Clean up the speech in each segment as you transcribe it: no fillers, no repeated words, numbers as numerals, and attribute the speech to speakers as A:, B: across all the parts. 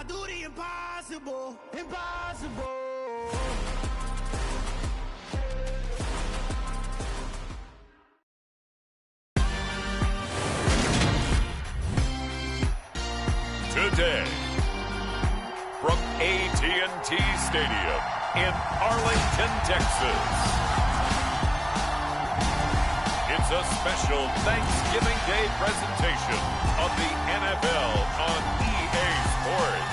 A: I do the impossible, impossible.
B: Today, from AT&T Stadium in Arlington, Texas, it's a special Thanksgiving Day presentation of the NFL on EA Sports.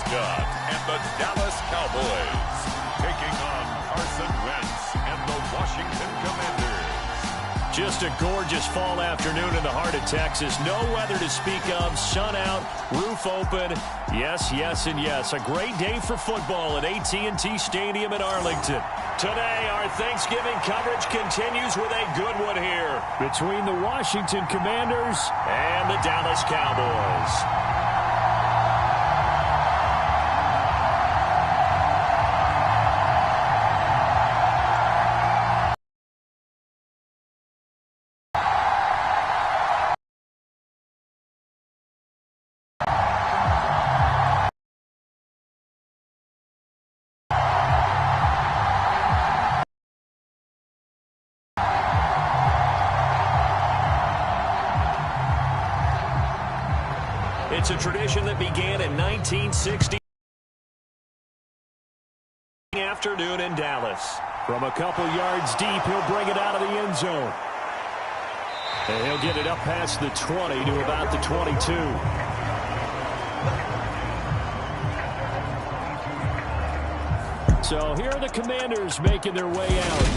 B: And the Dallas Cowboys taking on Carson Wentz and the Washington Commanders.
C: Just a gorgeous fall afternoon in the heart of Texas. No weather to speak of. Sun out, roof open. Yes, yes, and yes. A great day for football at AT&T Stadium in Arlington. Today, our Thanksgiving coverage continues with a good one here between the Washington Commanders and the Dallas Cowboys. It's a tradition that began in 1960 afternoon in Dallas. From a couple yards deep, he'll bring it out of the end zone. And he'll get it up past the 20 to about the 22. So here are the Commanders making their way out.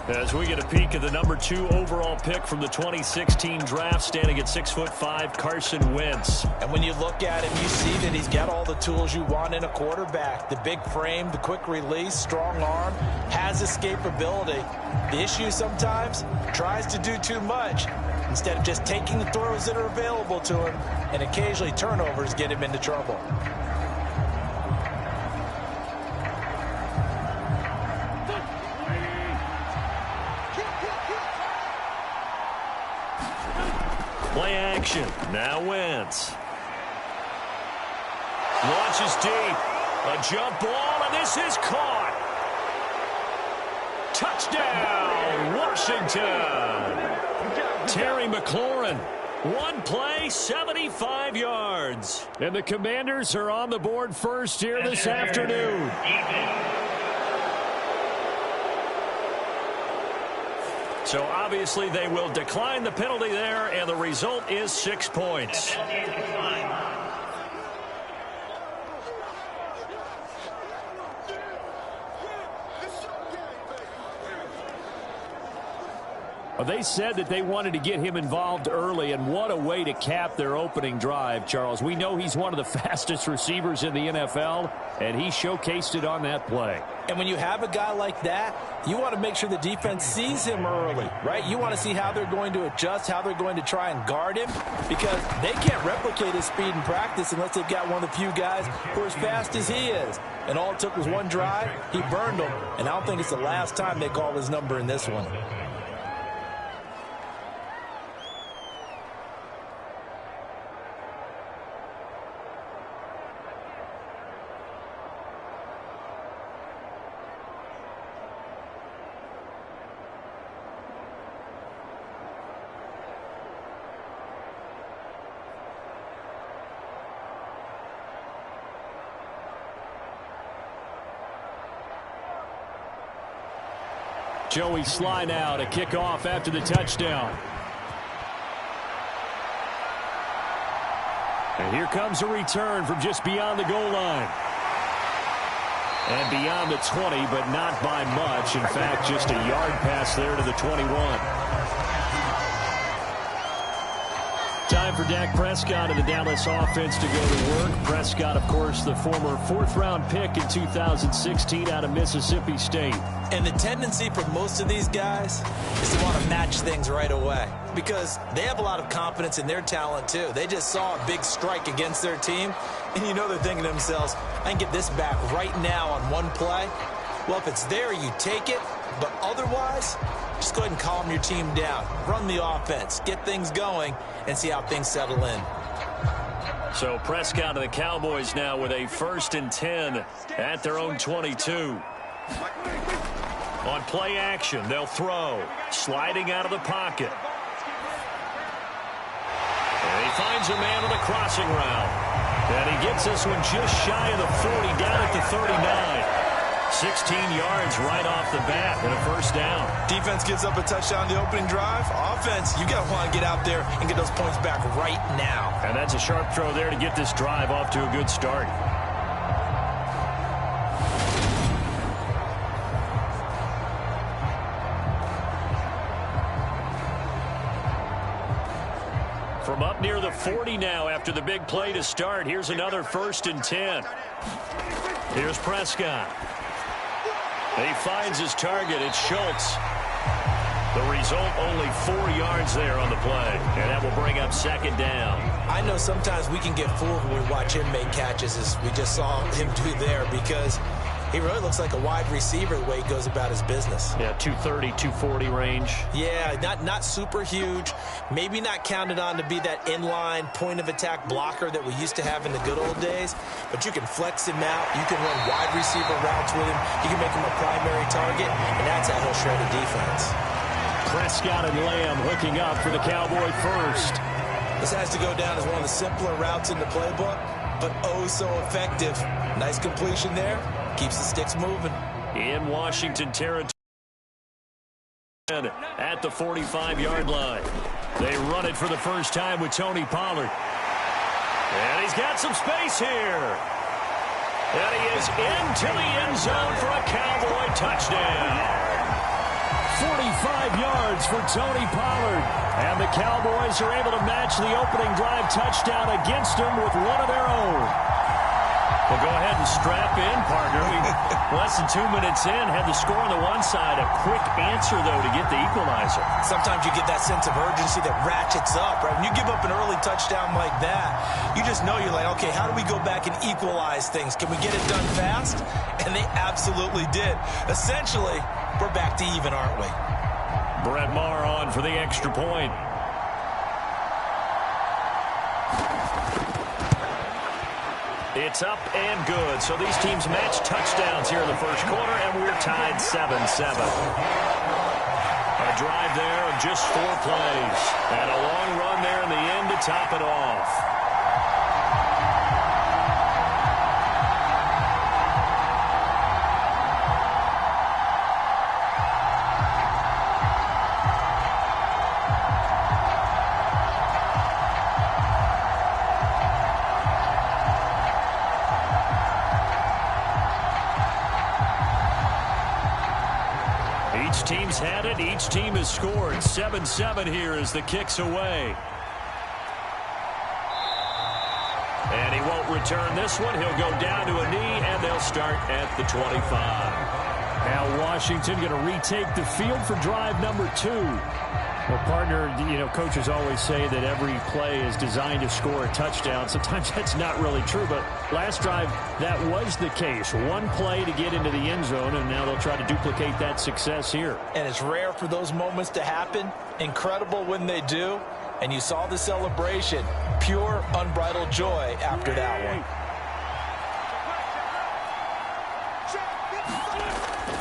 C: As we get a peek at the number 2 overall pick from the 2016 draft, standing at 6'5", Carson Wentz.
D: And when you look at him, you see that he's got all the tools you want in a quarterback. The big frame, the quick release, strong arm, has escapability. The issue sometimes, tries to do too much instead of just taking the throws that are available to him, and occasionally turnovers get him into trouble.
C: Play action. Now Wentz. Launches deep. A jump ball, and this is caught. Touchdown, Washington. Terry McLaurin. One play, 75 yards. And the Commanders are on the board first here this afternoon. So obviously they will decline the penalty there, and the result is 6 points. Well, they said that they wanted to get him involved early, and what a way to cap their opening drive, Charles. We know he's one of the fastest receivers in the NFL, and he showcased it on that play.
D: And when you have a guy like that, you want to make sure the defense sees him early, right? You want to see how they're going to adjust, how they're going to try and guard him, because they can't replicate his speed in practice unless they've got one of the few guys who are as fast as he is. And all it took was one drive. He burned them, and I don't think it's the last time they call his number in this one.
C: Joey Sly now to kick off after the touchdown. And here comes a return from just beyond the goal line. And beyond the 20, but not by much. In fact, just a yard pass there to the 21. Time for Dak Prescott and the Dallas offense to go to work. Prescott, of course, the former fourth-round pick in 2016 out of Mississippi State.
D: And the tendency for most of these guys is to want to match things right away because they have a lot of confidence in their talent, too. They just saw a big strike against their team, and you know they're thinking to themselves, I can get this back right now on one play. Well, if it's there, you take it, but otherwise, just go ahead and calm your team down. Run the offense, get things going, and see how things settle in.
C: So Prescott and the Cowboys now with a 1st and 10 at their own 22. On play action, they'll throw. Sliding out of the pocket. And he finds a man on a crossing route. And he gets this one just shy of the 40, down at the 39. 16 yards right off the bat and a 1st down.
D: Defense gives up a touchdown the opening drive. Offense, you got to want to get out there and get those points back right now.
C: And that's a sharp throw there to get this drive off to a good start. From up near the 40 now after the big play to start. Here's another 1st and 10. Here's Prescott. He finds his target. It's Schultz. The result, only 4 yards there on the play. And that will bring up 2nd down.
D: I know sometimes we can get fooled when we watch him make catches, as we just saw him do there, because he really looks like a wide receiver the way he goes about his business.
C: Yeah, 230, 240 range.
D: Yeah, not super huge. Maybe not counted on to be that inline point-of-attack blocker that we used to have in the good old days. But you can flex him out. You can run wide receiver routes with him. You can make him a primary target, and that's how he'll shred a defense.
C: Prescott and Lamb hooking up for the Cowboy 1st.
D: This has to go down as one of the simpler routes in the playbook, but oh so effective. Nice completion there. Keeps the sticks moving.
C: In Washington territory at the 45-yard line. They run it for the first time with Tony Pollard. And he's got some space here. And he is into the end zone for a Cowboy touchdown. 45 yards for Tony Pollard. And the Cowboys are able to match the opening drive touchdown against him with one of their own. Well, go ahead and strap in, partner. Less than 2 minutes in, had the score on the one side. A quick answer, though, to get the equalizer.
D: Sometimes you get that sense of urgency that ratchets up, right? When you give up an early touchdown like that, you just know you're like, okay, how do we go back and equalize things? Can we get it done fast? And they absolutely did. Essentially, we're back to even, aren't we?
C: Brett Maher on for the extra point. It's up and good. So these teams match touchdowns here in the first quarter, and we're tied 7-7. A drive there of just 4 plays. And a long run there in the end to top it off. Each team's had it. Each team has scored. 7-7 here as the kick's away. And he won't return this one. He'll go down to a knee, and they'll start at the 25. Now Washington going to retake the field for drive number 2. Well, partner, you know, coaches always say that every play is designed to score a touchdown. Sometimes that's not really true, but last drive, that was the case. One play to get into the end zone, and now they'll try to duplicate that success here.
D: And it's rare for those moments to happen. Incredible when they do. And you saw the celebration. Pure, unbridled joy after that one.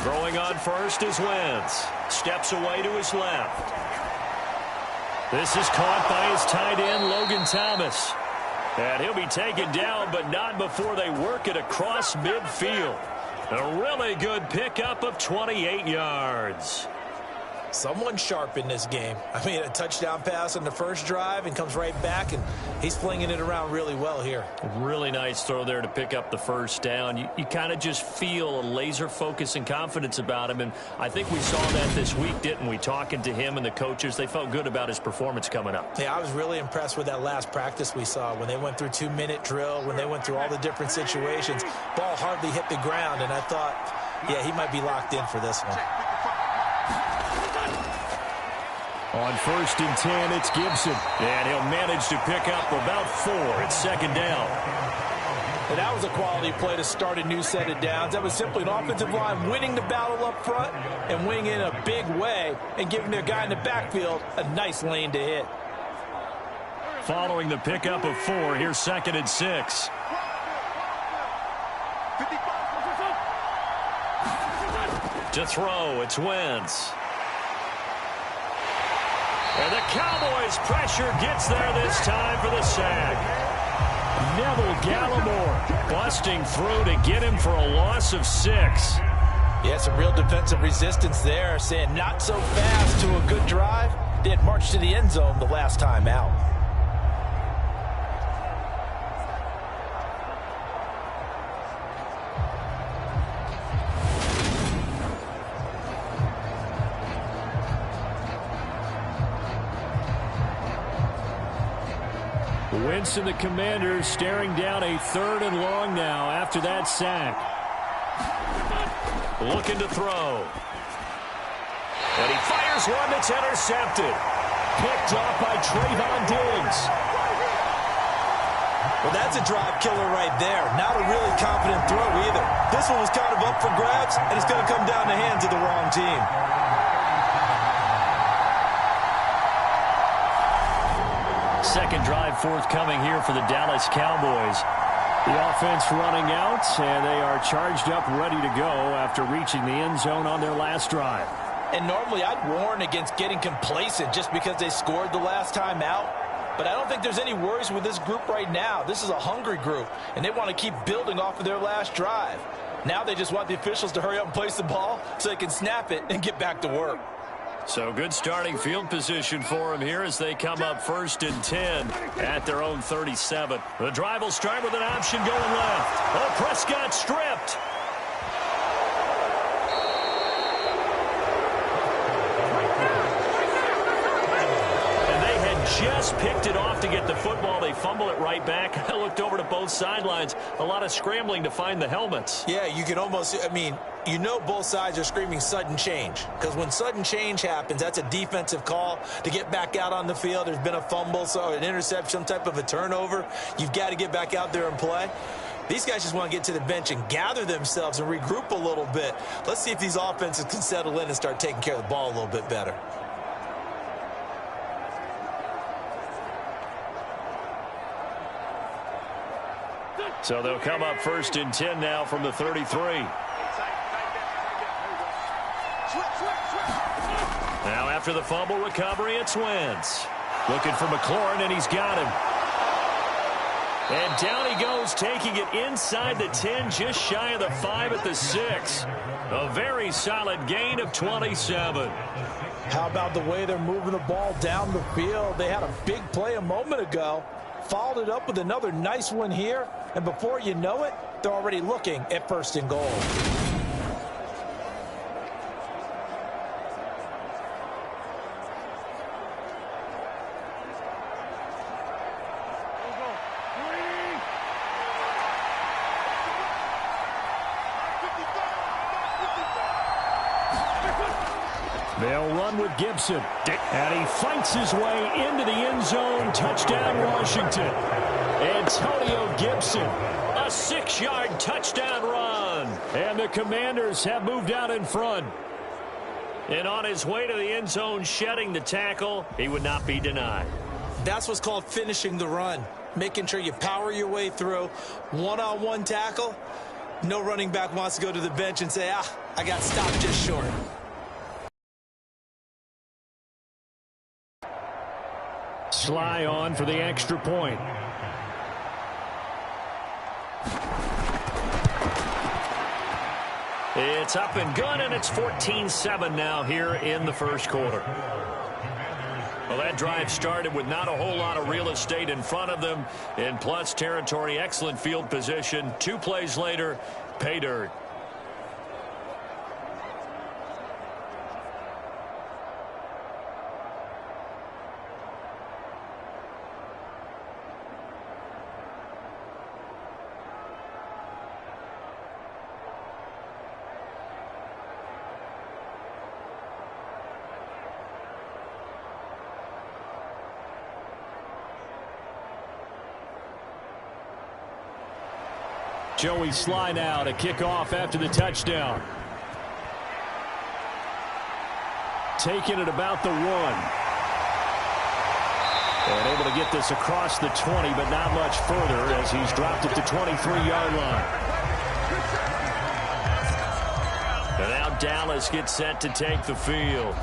C: Throwing on first is Wentz. Steps away to his left. This is caught by his tight end, Logan Thomas. And he'll be taken down, but not before they work it across midfield. A really good pickup of 28 yards.
D: someone sharp in this game. I mean, a touchdown pass on the first drive and comes right back, and he's flinging it around really well here.
C: Really nice throw there to pick up the first down. You kind of just feel a laser focus and confidence about him, and I think we saw that this week, didn't we? Talking to him and the coaches, they felt good about his performance coming up.
D: Yeah, I was really impressed with that last practice we saw when they went through 2-minute drill, when they went through all the different situations. Ball hardly hit the ground, and I thought, yeah, he might be locked in for this one.
C: On 1st and 10, it's Gibson. And he'll manage to pick up about 4. It's 2nd down.
D: And that was a quality play to start a new set of downs. That was simply an offensive line winning the battle up front and winning in a big way and giving their guy in the backfield a nice lane to hit.
C: Following the pickup of 4, here's 2nd and 6. To throw, it's Wentz. And the Cowboys pressure gets there this time for the sack. Neville Gallimore busting through to get him for a loss of 6.
D: Yeah, some real defensive resistance there, saying not so fast to a good drive. They had marched to the end zone the last time out.
C: Wentz and the Commanders staring down a 3rd and long now after that sack. Looking to throw. And he fires one that's intercepted. Picked off by Trayvon Diggs.
D: Well, that's a drive killer right there. Not a really confident throw either. This one was kind of up for grabs, and it's going to come down the hands of the wrong team.
C: Second drive forthcoming here for the Dallas Cowboys. The offense running out, and they are charged up, ready to go after reaching the end zone on their last drive.
D: And normally I'd warn against getting complacent just because they scored the last time out. But I don't think there's any worries with this group right now. This is a hungry group, and they want to keep building off of their last drive. Now they just want the officials to hurry up and place the ball so they can snap it and get back to work.
C: So good starting field position for them here as they come up 1st and 10 at their own 37. The drive will start with an option going left. Oh, Prescott stripped. And they had just picked it off to get the football. They fumble it right back. I looked over to both sidelines. A lot of scrambling to find the helmets.
D: Yeah, you can almost, I mean, you know both sides are screaming sudden change, because when sudden change happens, that's a defensive call to get back out on the field. There's been a fumble, so an interception, some type of a turnover. You've got to get back out there and play. These guys just want to get to the bench and gather themselves and regroup a little bit. Let's see if these offenses can settle in and start taking care of the ball a little bit better.
C: So they'll come up 1st and 10 now from the 33. Now after the fumble recovery, it's Wentz. Looking for McLaurin, and he's got him. And down he goes, taking it inside the 10, just shy of the 5 at the 6. A very solid gain of 27.
D: How about the way they're moving the ball down the field? They had a big play a moment ago, followed it up with another nice one here, and before you know it, they're already looking at 1st and goal.
C: They'll run with Gibson. And he fights his way into the end zone. Touchdown, Washington. Antonio Gibson, a 6-yard touchdown run. And the Commanders have moved out in front. And on his way to the end zone, shedding the tackle, he would not be denied.
D: That's what's called finishing the run. Making sure you power your way through. One-on-one tackle. No running back wants to go to the bench and say, I got stopped just short.
C: Sly on for the extra point. It's up and good, and it's 14-7 now here in the first quarter. Well, that drive started with not a whole lot of real estate in front of them. In plus territory, excellent field position. 2 plays later, pay dirt. Joey Sly now to kick off after the touchdown. Taking it about the 1. And able to get this across the 20, but not much further as he's dropped at the 23-yard line. And now Dallas gets set to take the field.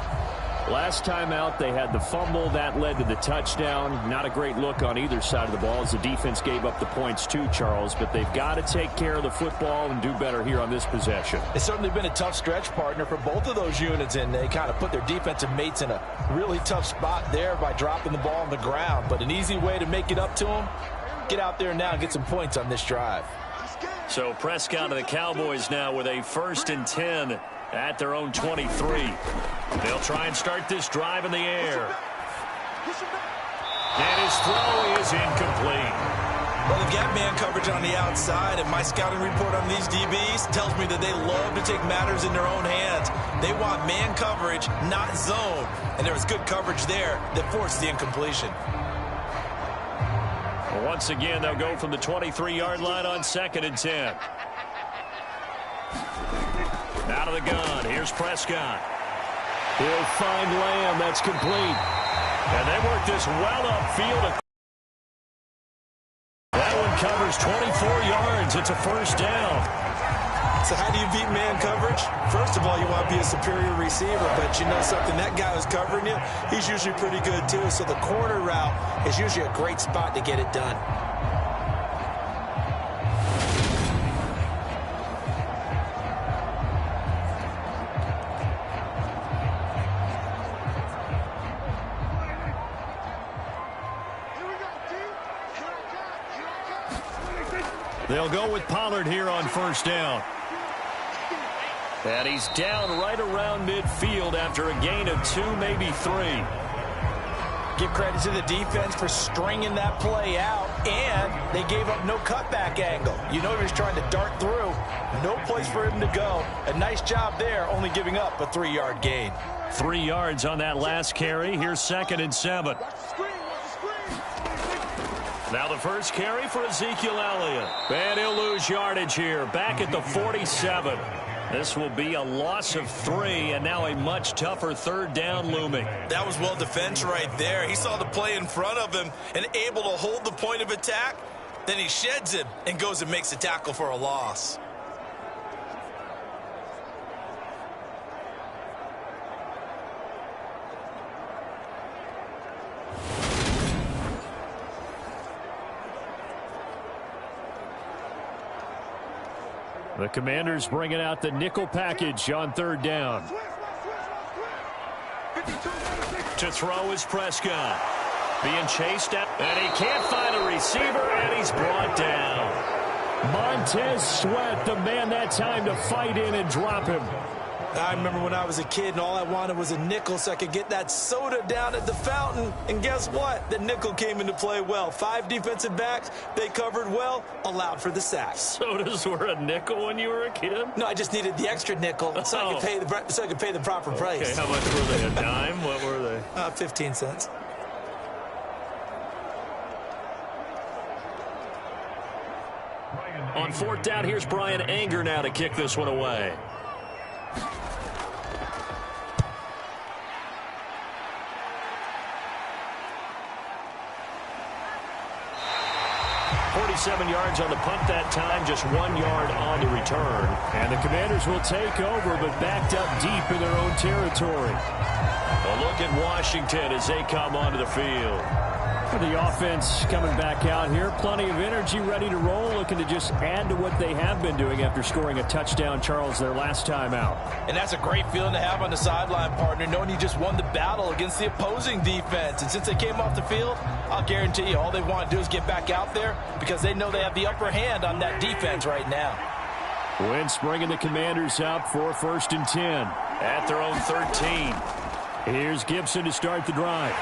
C: Last time out, they had the fumble. That led to the touchdown. Not a great look on either side of the ball as the defense gave up the points too, Charles. But they've got to take care of the football and do better here on this possession.
D: It's certainly been a tough stretch, partner, for both of those units, and they kind of put their defensive mates in a really tough spot there by dropping the ball on the ground. But an easy way to make it up to them, get out there now and get some points on this drive.
C: So Prescott of the Cowboys now with a 1st and 10 at their own 23. They'll try and start this drive in the air. And his throw is incomplete.
E: Well, they've got man coverage on the outside, and my scouting report on these DBs tells me that they love to take matters in their own hands. They want man coverage, not zone. And there was good coverage there that forced the incompletion.
C: Well, once again, they'll go from the 23-yard line on 2nd and 10. Out of the gun, here's Prescott. He'll find Lamb, that's complete. And they work this well upfield. That one covers 24 yards. It's a 1st down.
E: So how do you beat man coverage? First of all, you want to be a superior receiver, but you know something, that guy who's covering you, he's usually pretty good too. So the corner route is usually a great spot to get it done.
C: They'll go with Pollard here on 1st down. And he's down right around midfield after a gain of 2, maybe 3.
D: Give credit to the defense for stringing that play out, and they gave up no cutback angle. You know he was trying to dart through. No place for him to go. A nice job there, only giving up a 3-yard gain.
C: 3 yards on that last carry. Here's 2nd and 7. Now the first carry for Ezekiel Elliott. And he'll lose yardage here. Back at the 47. This will be a loss of 3, and now a much tougher 3rd down looming.
E: That was well defense right there. He saw the play in front of him and able to hold the point of attack. Then he sheds him and goes and makes a tackle for a loss.
C: The Commanders bringing out the nickel package on 3rd down. To throw is Prescott. Being chased at, and he can't find a receiver, and he's brought down. Montez Sweat, the man that time to fight in and drop him.
E: I remember when I was a kid and all I wanted was a nickel so I could get that soda down at the fountain. And guess what? The nickel came into play well. 5 defensive backs, they covered well, allowed for the sack.
C: Sodas were a nickel when you were a kid?
E: No, I just needed the extra nickel so I could pay the proper price.
C: Okay, how much were they? A dime? What were they?
E: 15 cents.
C: On 4th down, here's Brian Anger now to kick this one away. .47 yards on the punt that time, just 1 yard on the return. And the Commanders will take over, but backed up deep in their own territory. A look at Washington as they come onto the field. The offense coming back out here. Plenty of energy, ready to roll, looking to just add to what they have been doing after scoring a touchdown, Charles, their last time out.
D: And that's a great feeling to have on the sideline, partner, knowing you just won the battle against the opposing defense. And since they came off the field, I'll guarantee you all they want to do is get back out there because they know they have the upper hand on that defense right now.
C: Wentz bringing the Commanders up for 1st and 10 at their own 13. Here's Gibson to start the drive.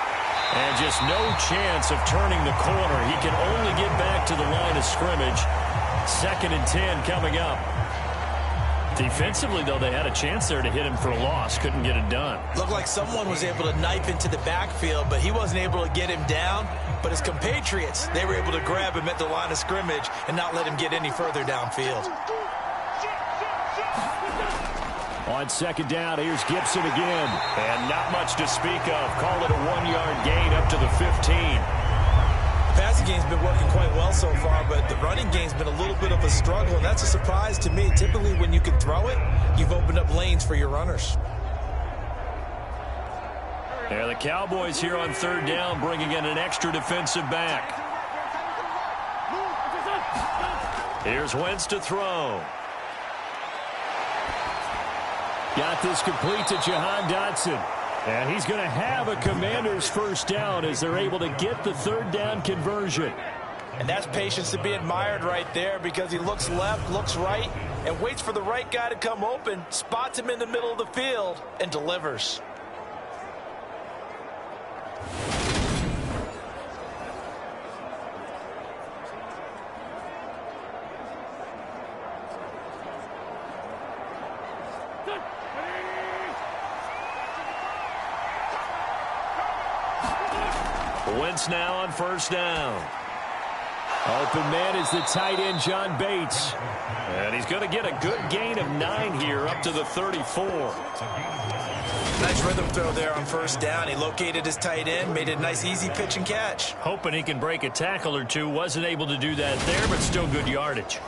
C: And just no chance of turning the corner. He can only get back to the line of scrimmage. 2nd and 10 coming up. Defensively, though, they had a chance there to hit him for a loss. Couldn't get it done.
D: Looked like someone was able to knife into the backfield, but he wasn't able to get him down. But his compatriots, they were able to grab him at the line of scrimmage and not let him get any further downfield.
C: On 2nd down, here's Gibson again. And not much to speak of. Call it a 1-yard gain up to the 15.
D: Passing game's been working quite well so far, but the running game's been a little bit of a struggle, and that's a surprise to me. Typically, when you can throw it, you've opened up lanes for your runners.
C: Yeah, the Cowboys here on 3rd down, bringing in an extra defensive back. Here's Wentz to throw. Got this complete to Jahan Dotson. And he's going to have a Commanders 1st down as they're able to get the 3rd down conversion.
D: And that's patience to be admired right there because he looks left, looks right, and waits for the right guy to come open, spots him in the middle of the field, and delivers.
C: Wentz now on 1st down. Open man is the tight end, John Bates. And he's going to get a good gain of 9 here up to the 34.
D: Nice rhythm throw there on 1st down. He located his tight end, made it a nice easy pitch and catch.
C: Hoping he can break a tackle or two. Wasn't able to do that there, but still good yardage.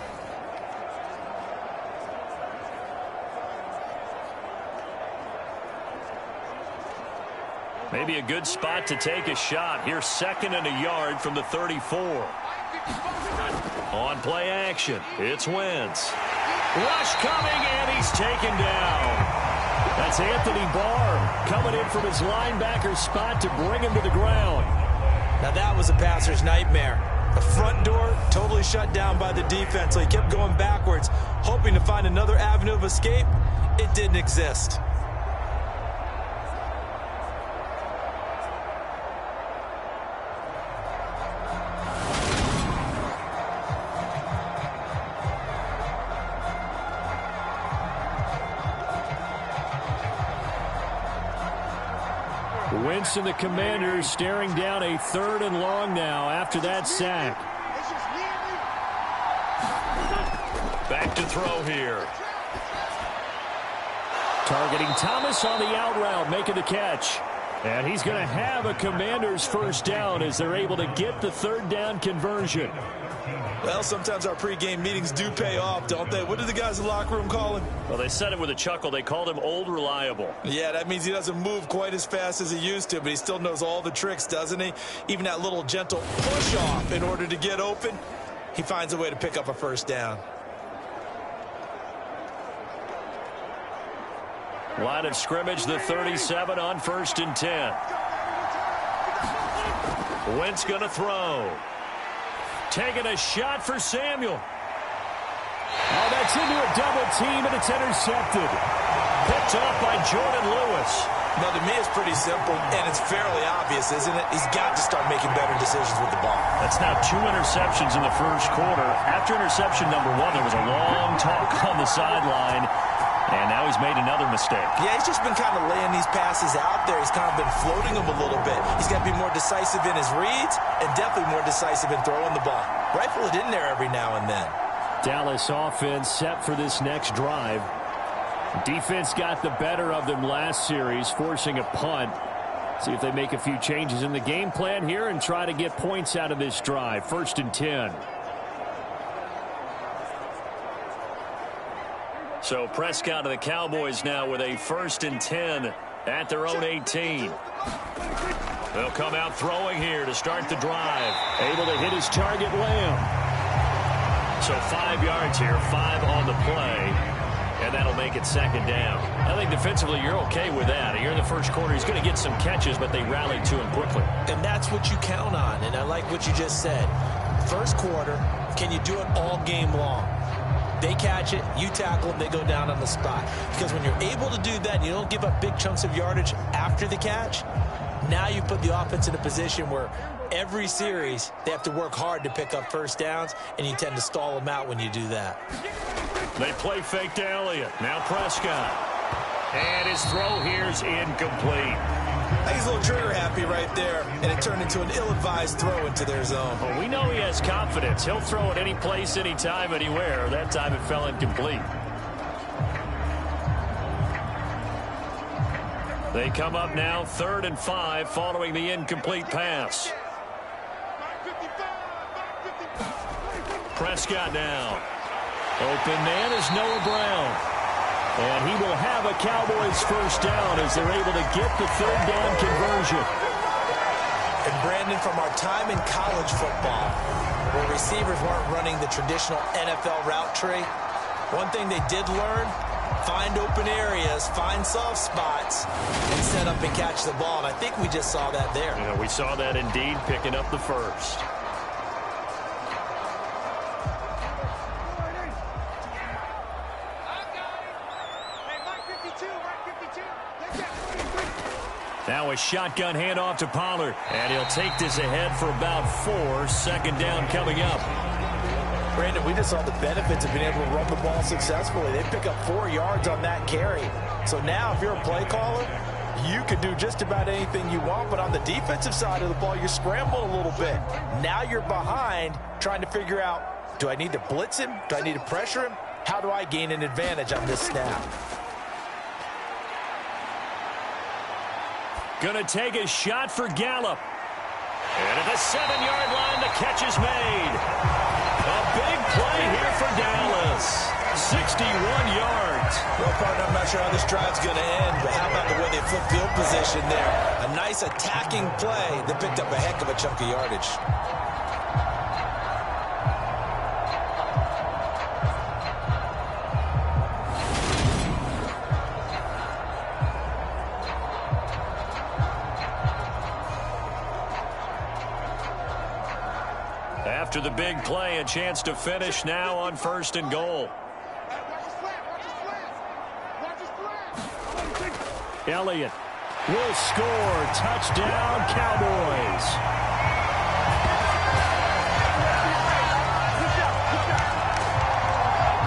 C: Maybe a good spot to take a shot. Here's 2nd and a yard from the 34. On play action, it's Wentz. Rush coming, and he's taken down. That's Anthony Barr coming in from his linebacker spot to bring him to the ground.
D: Now that was a passer's nightmare. The front door totally shut down by the defense, so he kept going backwards, hoping to find another avenue of escape. It didn't exist.
C: Wentz and the Commanders staring down a 3rd and long now after that sack. Back to throw here. Targeting Thomas on the out route, making the catch. And he's going to have a Commanders 1st down as they're able to get the 3rd down conversion.
D: Well, sometimes our pregame meetings do pay off, don't they? What did the guys in the locker room call him?
C: Well, they said it with a chuckle. They called him Old Reliable.
D: Yeah, that means he doesn't move quite as fast as he used to, but he still knows all the tricks, doesn't he? Even that little gentle push-off in order to get open, he finds a way to pick up a 1st down.
C: Line of scrimmage, the 37 on 1st and 10. Wentz going to throw. Taking a shot for Samuel. Oh, that's into a double team, and it's intercepted. Picked off by Jordan Lewis.
D: Now, to me, it's pretty simple, and it's fairly obvious, isn't it? He's got to start making better decisions with the ball.
C: That's now 2 interceptions in the 1st quarter. After interception number 1, there was a long talk on the sideline. And now he's made another mistake.
D: Yeah, he's just been kind of laying these passes out there. He's kind of been floating them a little bit. He's got to be more decisive in his reads and definitely more decisive in throwing the ball. Rifle it in there every now and then.
C: Dallas offense set for this next drive. Defense got the better of them last series, forcing a punt. See if they make a few changes in the game plan here and try to get points out of this drive. 1st and 10. So Prescott of the Cowboys now with a 1st and 10 at their own 18. They'll come out throwing here to start the drive. Able to hit his target, Lamb. So 5 yards here, 5 on the play, and that'll make it second down. I think defensively you're okay with that. Here in the first quarter, he's going to get some catches, but they rallied to him quickly.
D: And that's what you count on, and I like what you just said. First quarter, can you do it all game long? They catch it, you tackle them, they go down on the spot. Because when you're able to do that, and you don't give up big chunks of yardage after the catch, now you put the offense in a position where every series they have to work hard to pick up first downs, and you tend to stall them out when you do that.
C: They play fake to Elliott. Now Prescott. And his throw here's incomplete.
E: I think he's a little trigger happy right there, and it turned into an ill-advised throw into their zone.
C: Well, we know he has confidence. He'll throw it any place, anytime, anywhere. That time it fell incomplete. They come up now 3rd and 5 following the incomplete pass. Prescott now. Open man is Noah Brown. And he will have a Cowboys first down as they're able to get the 3rd down conversion.
D: And Brandon, from our time in college football, where receivers weren't running the traditional NFL route tree, one thing they did learn, find open areas, find soft spots, and set up and catch the ball. And I think we just saw that there.
C: Yeah, we saw that indeed, picking up the first. Now a shotgun handoff to Pollard, and he'll take this ahead for about 4. 2nd down coming up.
D: Brandon, we just saw the benefits of being able to run the ball successfully. They pick up 4 yards on that carry. So now if you're a play caller, you can do just about anything you want, but on the defensive side of the ball, you're scrambling a little bit. Now you're behind trying to figure out, do I need to blitz him? Do I need to pressure him? How do I gain an advantage on this snap?
C: Going to take a shot for Gallup. And at the 7-yard line, the catch is made. A big play here for Dallas. 61 yards.
E: Well, partner, I'm not sure how this drive's going to end, but how about the way they flip field position there? A nice attacking play that picked up a heck of a chunk of yardage.
C: After the big play, a chance to finish now on 1st and goal. Elliott will score. Touchdown, Cowboys.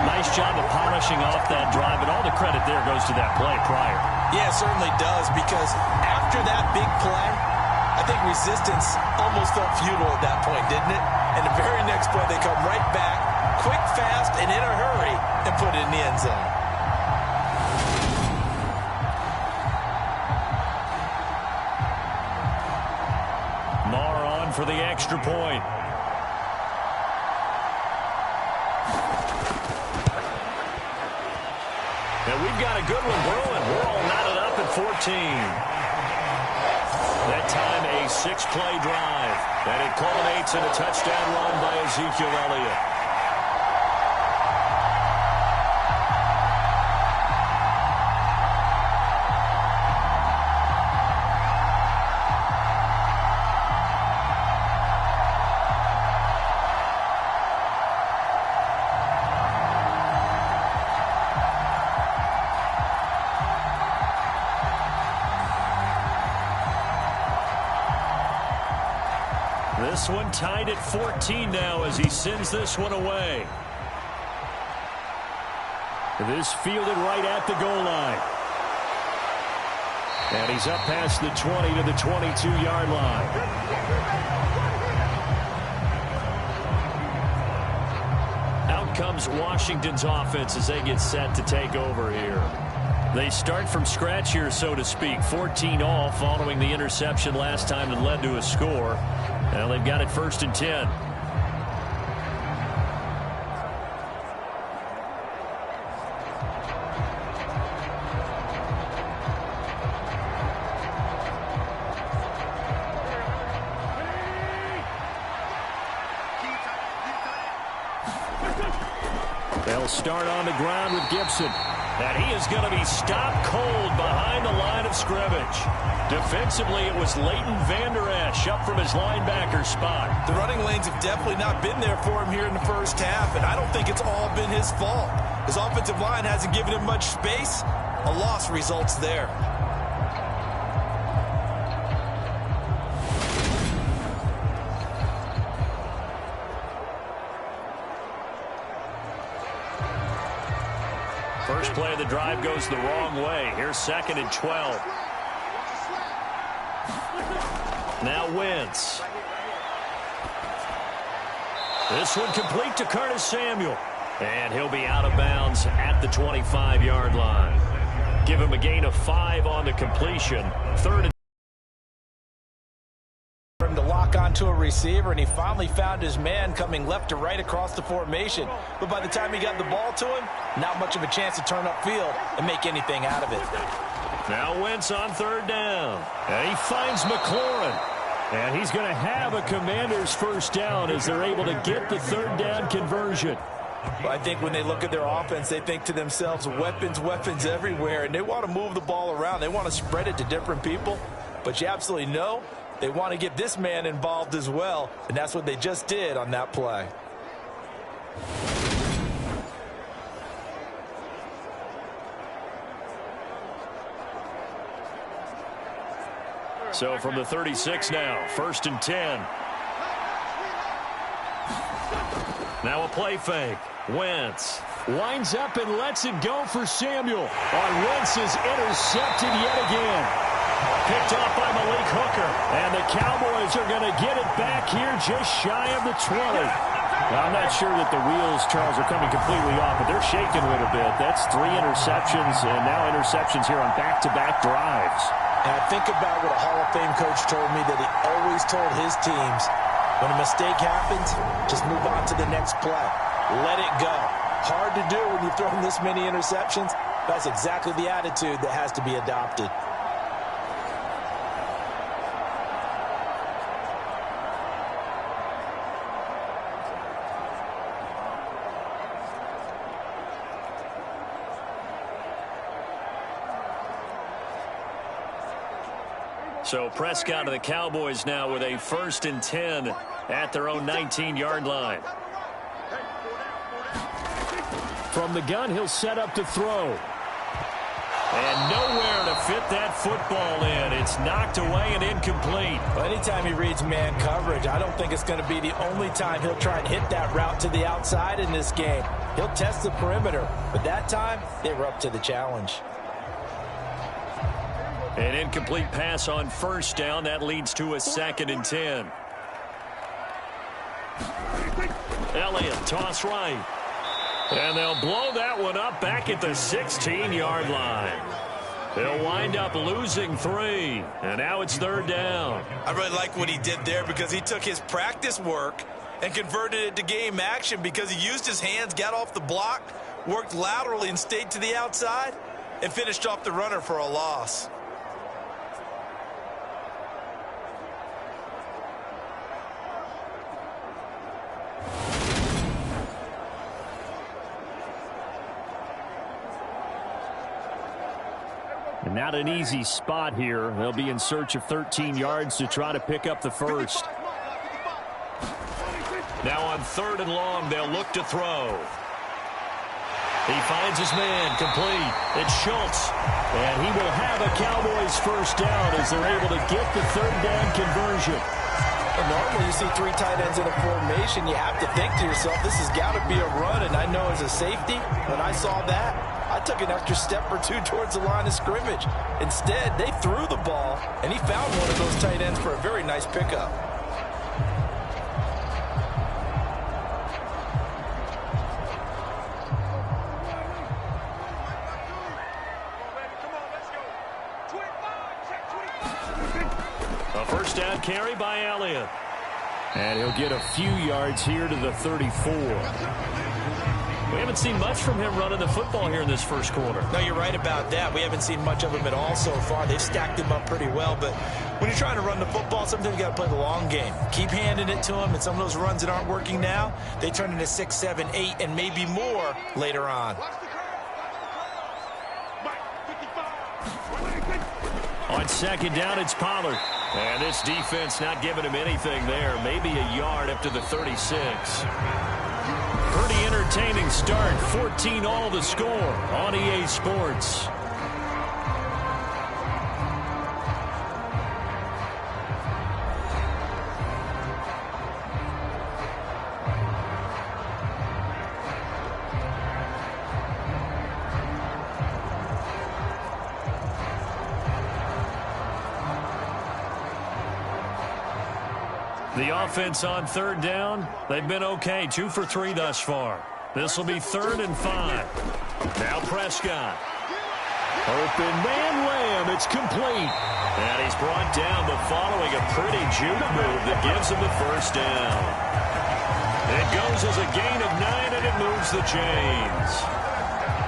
C: Nice job of polishing off that drive, but all the credit there goes to that play prior.
E: Yeah, it certainly does, because after that big play, I think resistance almost felt futile at that point, didn't it? And the very next play, they come right back, quick, fast, and in a hurry, and put it in the end zone.
C: Marr on for the extra point. And we've got a good one brewing. We're all knotted up at 14. That time a 6-play drive. And it culminates in a touchdown run by Ezekiel Elliott. This one tied at 14 now as he sends this one away. This fielded right at the goal line. And he's up past the 20 to the 22-yard line. Out comes Washington's offense as they get set to take over here. They start from scratch here, so to speak. 14 all following the interception last time that led to a score. Well, they've got it 1st and 10. They'll start on the ground with Gibson. And he is going to be stopped cold behind the line of scrimmage. Defensively, it was Leighton Vander Esch up from his linebacker spot.
E: The running lanes have definitely not been there for him here in the first half, and I don't think it's all been his fault. His offensive line hasn't given him much space. A loss results there.
C: First play of the drive goes the wrong way. Here's 2nd and 12. Now Wentz. This one complete to Curtis Samuel. And he'll be out of bounds at the 25-yard line. Give him a gain of 5 on the completion. 3rd and
D: to lock onto a receiver, and he finally found his man coming left to right across the formation. But by the time he got the ball to him, not much of a chance to turn upfield and make anything out of it.
C: Now Wentz on 3rd down. And he finds McLaurin. And he's going to have a Commander's first down as they're able to get the 3rd down conversion.
D: Well, I think when they look at their offense, they think to themselves, weapons, weapons everywhere, and they want to move the ball around. They want to spread it to different people. But you absolutely know they want to get this man involved as well, and that's what they just did on that play.
C: So from the 36 now, 1st and 10. Now a play fake. Wentz winds up and lets it go for Samuel. Wentz is intercepted yet again. Picked off by Malik Hooker. And the Cowboys are going to get it back here just shy of the 20. Now, I'm not sure that the wheels, Charles, are coming completely off, but they're shaking a little bit. That's 3 interceptions, and now interceptions here on back-to-back drives.
D: And I think about what a Hall of Fame coach told me that he always told his teams, when a mistake happens, just move on to the next play. Let it go. Hard to do when you've thrown this many interceptions. That's exactly the attitude that has to be adopted.
C: So Prescott and the Cowboys now with a 1st and 10 at their own 19-yard line. From the gun, he'll set up to throw. And nowhere to fit that football in. It's knocked away and incomplete.
D: Well, anytime he reads man coverage, I don't think it's going to be the only time he'll try and hit that route to the outside in this game. He'll test the perimeter, but that time they were up to the challenge.
C: An incomplete pass on 1st down. That leads to a 2nd and 10. Elliott, toss right. And they'll blow that one up back at the 16-yard line. They'll wind up losing 3. And now it's 3rd down.
E: I really like what he did there because he took his practice work and converted it to game action because he used his hands, got off the block, worked laterally and stayed to the outside, and finished off the runner for a loss.
C: And not an easy spot here. They'll be in search of 13 yards to try to pick up the 1st. Now on 3rd and long, they'll look to throw. He finds his man complete. It's Schultz. And he will have a Cowboys first down as they're able to get the 3rd down conversion.
D: And normally you see 3 tight ends in a formation, you have to think to yourself, this has got to be a run. And I know as a safety, when I saw that, I took an extra step or 2 towards the line of scrimmage. Instead, they threw the ball, and he found one of those tight ends for a very nice pickup.
C: A first down carry by Elliott. And he'll get a few yards here to the 34. We haven't seen much from him running the football here in this first quarter.
E: No, you're right about that. We haven't seen much of him at all so far. They've stacked him up pretty well, but when you're trying to run the football, sometimes you got to play the long game. Keep handing it to him, and some of those runs that aren't working now, they turn into 6, 7, 8, and maybe more later on.
C: On second down, it's Pollard. And this defense not giving him anything there. Maybe a yard up to the 36. Pretty entertaining start. 14-all the score on EA Sports. The offense on third down, they've been okay. 2 for 3 thus far. This will be 3rd and 5. Now Prescott. Open man Lamb. It's complete. And he's brought down, but following a pretty juke move that gives him the first down. It goes as a gain of 9, and it moves the chains.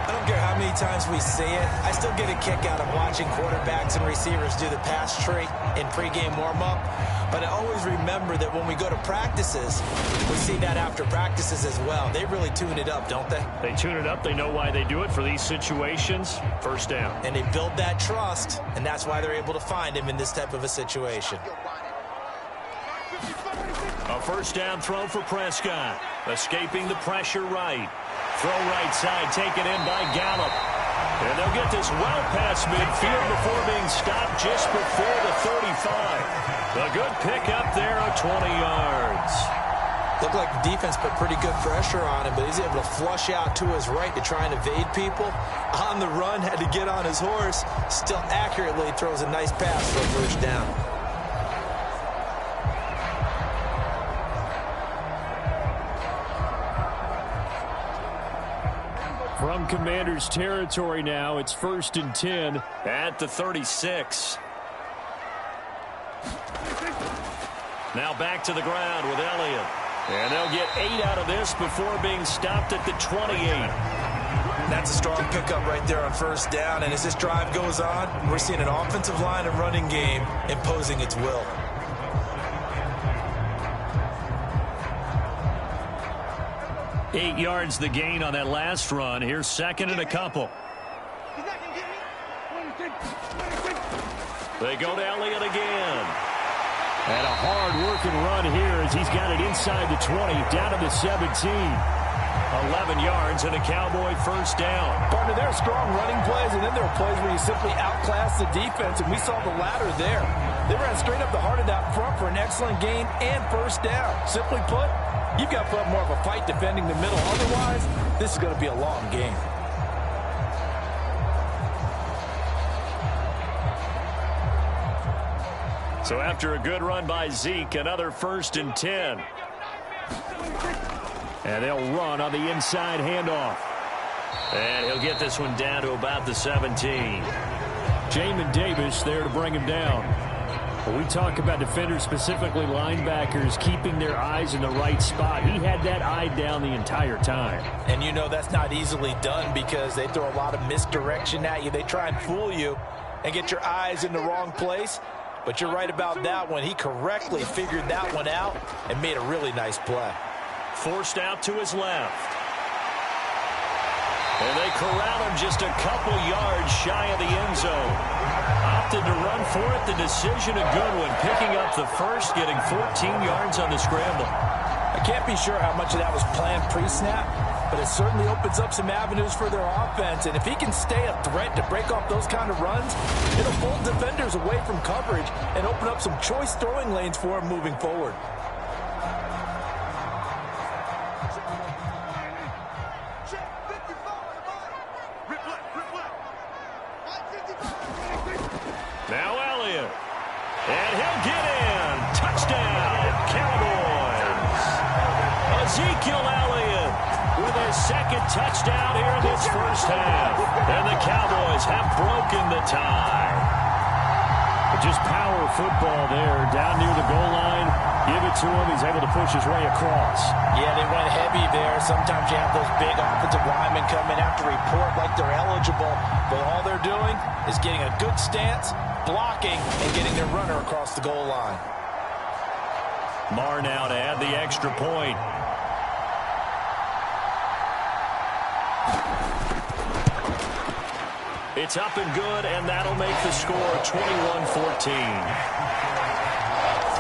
E: I don't care how many times we say it, I still get a kick out of watching quarterbacks and receivers do the pass tree in pregame warm-up. But I always remember that when we go to practices, we see that after practices as well. They really tune it up, don't they?
C: They tune it up. They know why they do it for these situations. First down.
E: And they build that trust, and that's why they're able to find him in this type of a situation.
C: A first down throw for Prescott. Escaping the pressure right. Throw right side, taken in by Gallup. And they'll get this well past midfield before being stopped just before the 35. A good pickup there of 20 yards.
E: Looked like the defense put pretty good pressure on him, but he's able to flush out to his right to try and evade people. On the run, had to get on his horse. Still accurately throws a nice pass for a first down.
C: From Commander's territory now, it's 1st and 10 at the 36. Now back to the ground with Elliott. And they'll get 8 out of this before being stopped at the 28.
E: That's a strong pickup right there on first down. And as this drive goes on, we're seeing an offensive line and running game imposing its will.
C: Eight yards the gain on that last run. Here's 2nd and a couple. They go to Elliott again. And a hard-working run here as he's got it inside the 20, down to the 17. 11 yards and a Cowboy first down.
D: Partner, there are strong running plays, and then there are plays where you simply outclass the defense, and we saw the latter there. They ran straight up the heart of that front for an excellent gain and first down. Simply put, you've got to put up more of a fight defending the middle. Otherwise, this is going to be a long game.
C: So after a good run by Zeke, another 1st and 10. And they'll run on the inside handoff. And he'll get this one down to about the 17. Jamin Davis there to bring him down. When we talk about defenders, specifically linebackers, keeping their eyes in the right spot, he had that eye down the entire time.
D: And you know that's not easily done because they throw a lot of misdirection at you. They try and fool you and get your eyes in the wrong place. But you're right about that one. He correctly figured that one out and made a really nice play.
C: Forced out to his left. And they corral him just a couple yards shy of the end zone. Opted to run for it. The decision a good one. Picking up the first, getting 14 yards on the scramble.
D: I can't be sure how much of that was planned pre-snap, but it certainly opens up some avenues for their offense. And if he can stay a threat to break off those kind of runs, it'll pull defenders away from coverage and open up some choice throwing lanes for him moving forward.
C: Now Elliott. And he'll get in. Touchdown, Cowboys. Ezekiel Elliott with his 2nd touchdown here in this first half. And the Cowboys have broken the tie. But just power football there down near the goal line. Give it to him. He's able to push his way across.
D: Yeah, they went heavy there. Sometimes you have those big offensive linemen come in after report like they're eligible, but all they're doing is getting a good stance, blocking, and getting their runner across the goal line.
C: Marr now to add the extra point. It's up and good, and that'll make the score 21-14.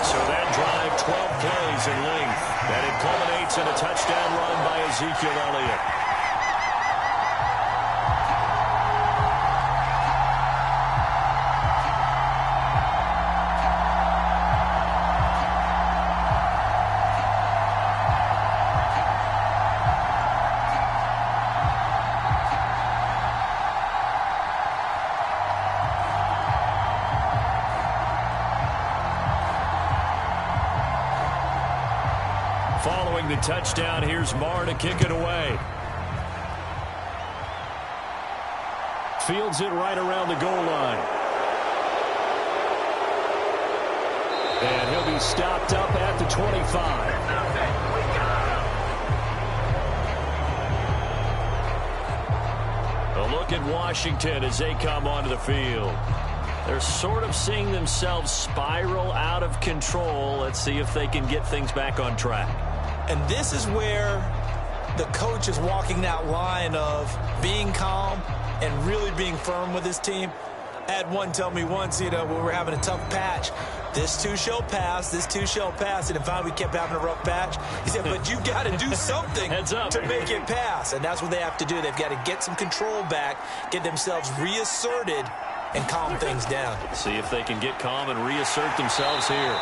C: So that drive, 12 plays in length, and it culminates in a touchdown run by Ezekiel Elliott. Following the touchdown, here's Marr to kick it away. Fields it right around the goal line. And he'll be stopped up at the 25. A look at Washington as they come onto the field. They're sort of seeing themselves spiral out of control. Let's see if they can get things back on track.
D: And this is where the coach is walking that line of being calm and really being firm with his team. I had one tell me once, when we were having a tough patch, this too shall pass, this too shall pass. And finally we kept having a rough patch. He said, but you got to do something to make it pass. And that's what they have to do. They've got to get some control back, get themselves reasserted, and calm things down.
C: See if they can get calm and reassert themselves here.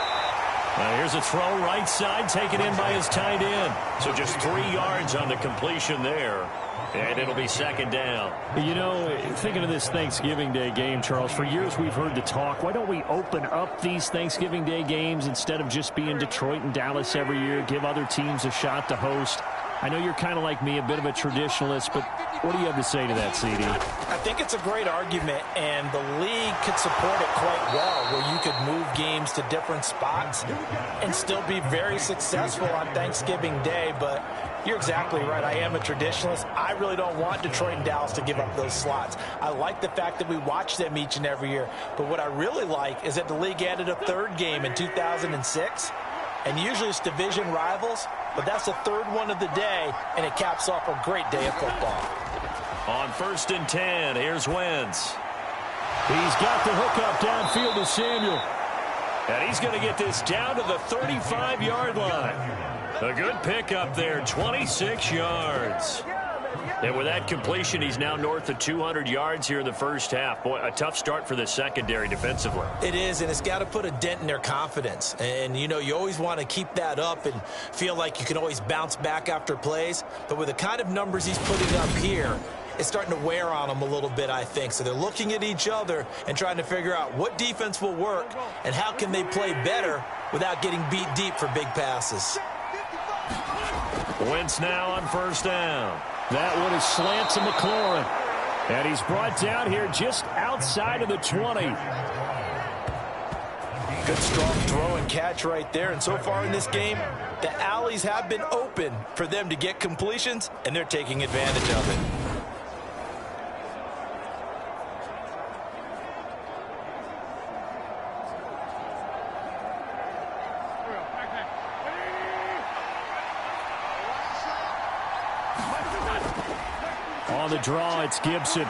C: Here's a throw right side, taken in by his tight end. So just 3 yards on the completion there. And it'll be second down.
F: You know, thinking of this Thanksgiving Day game, Charles, for years we've heard the talk, why don't we open up these Thanksgiving Day games instead of just being Detroit and Dallas every year, give other teams a shot to host? I know you're kind of like me, a bit of a traditionalist, but what do you have to say to that, CD?
D: I think it's a great argument, and the league could support it quite well, where you could move games to different spots and still be very successful on Thanksgiving Day. But you're exactly right. I am a traditionalist. I really don't want Detroit and Dallas to give up those slots. I like the fact that we watch them each and every year. But what I really like is that the league added a third game in 2006. And usually it's division rivals, but that's the third one of the day, and it caps off a great day of football.
C: On 1st and 10, here's Wentz.
F: He's got the hook up downfield to Samuel.
C: And he's going to get this down to the 35-yard line. A good pickup there, 26 yards. And with that completion, he's now north of 200 yards here in the first half. Boy, a tough start for the secondary defensively.
D: It is, and it's got to put a dent in their confidence. And, you know, you always want to keep that up and feel like you can always bounce back after plays. But with the kind of numbers he's putting up here, it's starting to wear on them a little bit, I think. So they're looking at each other and trying to figure out what defense will work and how can they play better without getting beat deep for big passes.
C: Wentz now on 1st down.
F: That one is slant to McLaurin. And he's brought down here just outside of the 20.
D: Good strong throw and catch right there. And so far in this game, the alleys have been open for them to get completions, and they're taking advantage of it.
F: On the draw, it's Gibson.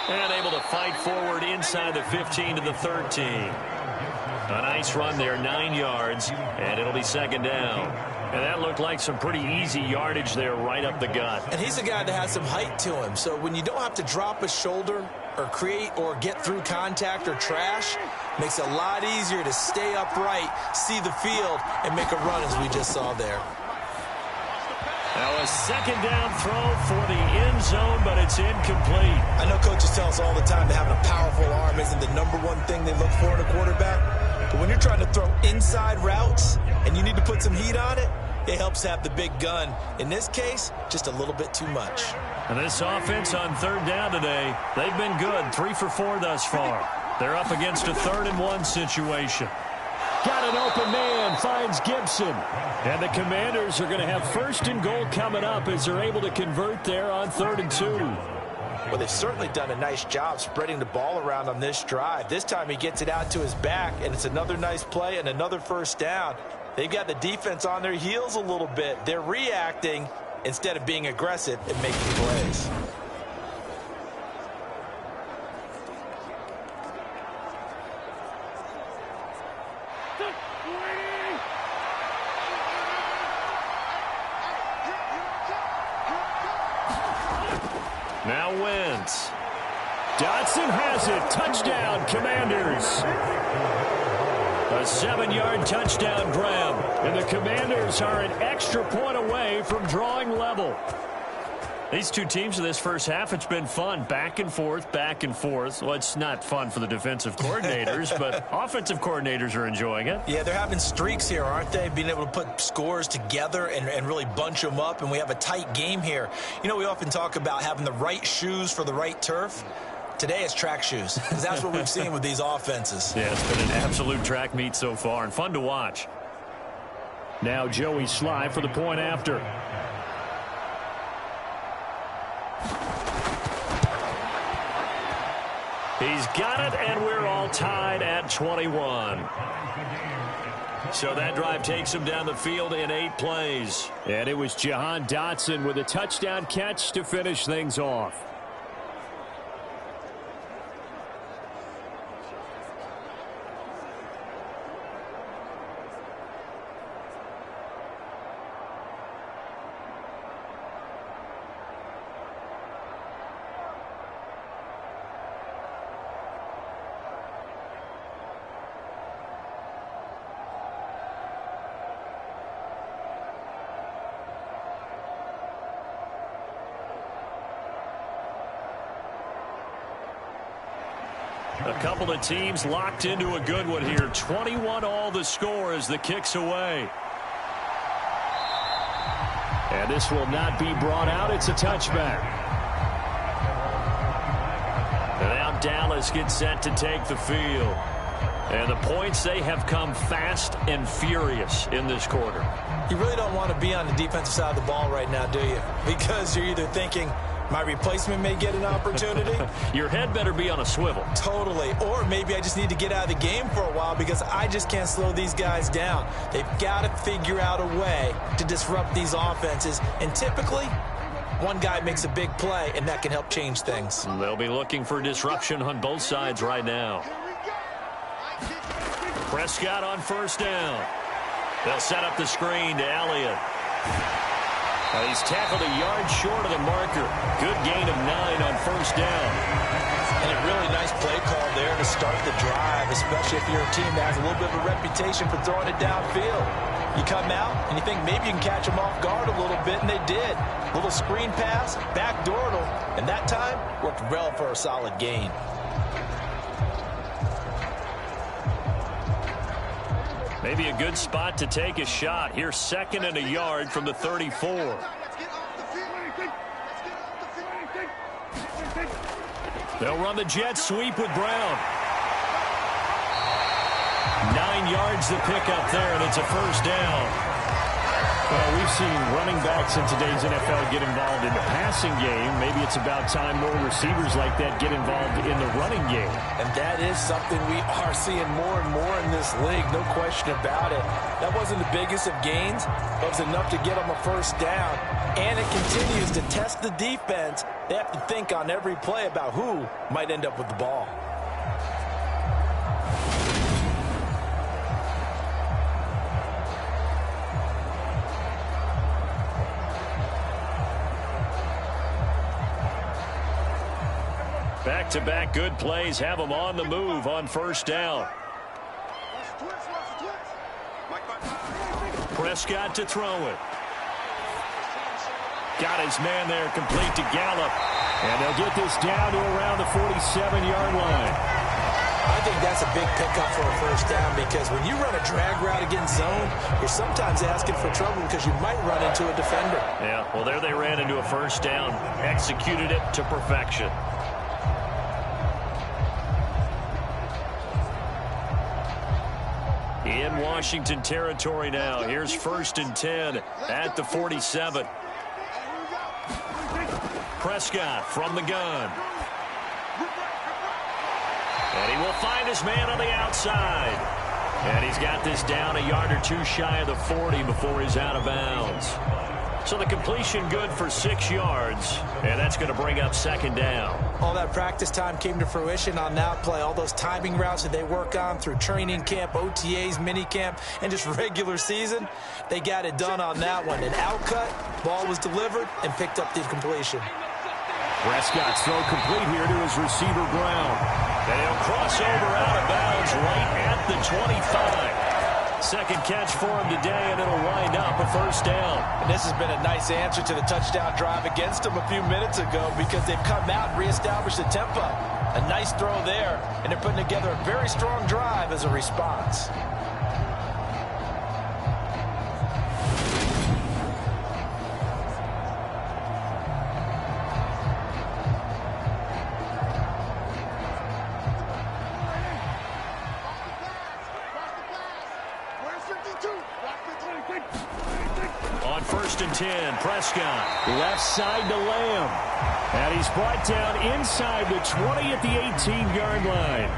C: And able to fight forward inside the 15 to the 13. A nice run there, 9 yards, and it'll be second down. And that looked like some pretty easy yardage there right up the gut.
D: And he's a guy that has some height to him, so when you don't have to drop a shoulder or create or get through contact or trash, makes it a lot easier to stay upright, see the field, and make a run as we just saw there.
C: Now a second down throw for the end zone, but it's incomplete.
D: I know coaches tell us all the time that having a powerful arm isn't the #1 thing they look for in a quarterback. But when you're trying to throw inside routes and you need to put some heat on it, it helps have the big gun. In this case, just a little bit too much.
C: And this offense on 3rd down today, they've been good, 3 for 4 thus far. They're up against a 3rd and 1 situation.
F: Got an open man, finds Gibson. And the Commanders are going to have 1st and goal coming up as they're able to convert there on 3rd and 2.
D: Well, they've certainly done a nice job spreading the ball around on this drive. This time he gets it out to his back, and it's another nice play and another 1st down. They've got the defense on their heels a little bit. They're reacting instead of being aggressive and making plays.
F: Now Wentz. Dotson has it. Touchdown, Commanders. A 7-yard touchdown grab. And the Commanders are an extra point away from drawing level. These two teams in this first half, it's been fun. Back and forth, back and forth. Well, it's not fun for the defensive coordinators, but offensive coordinators are enjoying it.
D: Yeah, they're having streaks here, aren't they? Being able to put scores together and really bunch them up, and we have a tight game here. You know, we often talk about having the right shoes for the right turf. Today it's track shoes, because that's what we've seen with these offenses.
F: Yeah, it's been an absolute track meet so far, and fun to watch. Now Joey Sly for the point after. He's got it, and we're all tied at 21. So that drive takes him down the field in 8 plays. And it was Jahan Dotson with a touchdown catch to finish things off. A couple of teams locked into a good one here. 21 all the score as the kick's away. And this will not be brought out. It's a touchback. And now Dallas gets set to take the field. And the points, they have come fast and furious in this quarter.
D: You really don't want to be on the defensive side of the ball right now, do you? Because you're either thinking, my replacement may get an opportunity.
F: Your head better be on a swivel.
D: Totally. Or maybe I just need to get out of the game for a while because I just can't slow these guys down. They've got to figure out a way to disrupt these offenses. And typically, one guy makes a big play, and that can help change things.
F: They'll be looking for disruption on both sides right now. Prescott on 1st down. They'll set up the screen to Elliott. He's tackled a yard short of the marker. Good gain of 9 on 1st down.
D: And a really nice play call there to start the drive, especially if you're a team that has a little bit of a reputation for throwing it downfield. You come out and you think maybe you can catch them off guard a little bit, and they did. Little screen pass, backdoored them, and that time worked well for a solid gain.
F: Maybe a good spot to take a shot. Here's 2nd and a yard from the 34. They'll run the jet sweep with Brown. 9 yards to pick up there, and it's a 1st down. Well, we've seen running backs in today's NFL get involved in the passing game. Maybe it's about time more receivers like that get involved in the running game.
D: And that is something we are seeing more and more in this league, no question about it. That wasn't the biggest of gains, but it was enough to get them a 1st down. And it continues to test the defense. They have to think on every play about who might end up with the ball.
F: Back-to-back good plays have them on the move on 1st down. Prescott to throw it. Got his man there, complete to Gallup. And they'll get this down to around the 47-yard line.
D: I think that's a big pickup for a 1st down because when you run a drag route against zone, you're sometimes asking for trouble because you might run into a defender.
F: Yeah, well, there they ran into a 1st down. Executed it to perfection.
C: In Washington territory now. Here's 1st and 10 at the 47. Prescott from the gun. And he will find his man on the outside. And he's got this down a yard or two shy of the 40 before he's out of bounds. So the completion good for 6 yards, and that's going to bring up 2nd down.
D: All that practice time came to fruition on that play. All those timing routes that they work on through training camp, OTAs, minicamp, and just regular season, they got it done on that one. An outcut, ball was delivered, and picked up the completion.
C: Prescott's throw complete here to his receiver, Brown. And he'll cross over out of bounds right at the 25. 2nd catch for him today, and it'll wind up a 1st down.
D: And this has been a nice answer to the touchdown drive against them a few minutes ago because they've come out and reestablished the tempo. A nice throw there, and they're putting together a very strong drive as a response.
C: On 1st and 10, Prescott. Left side to Lamb. And he's brought down inside the 20 at the 18-yard line.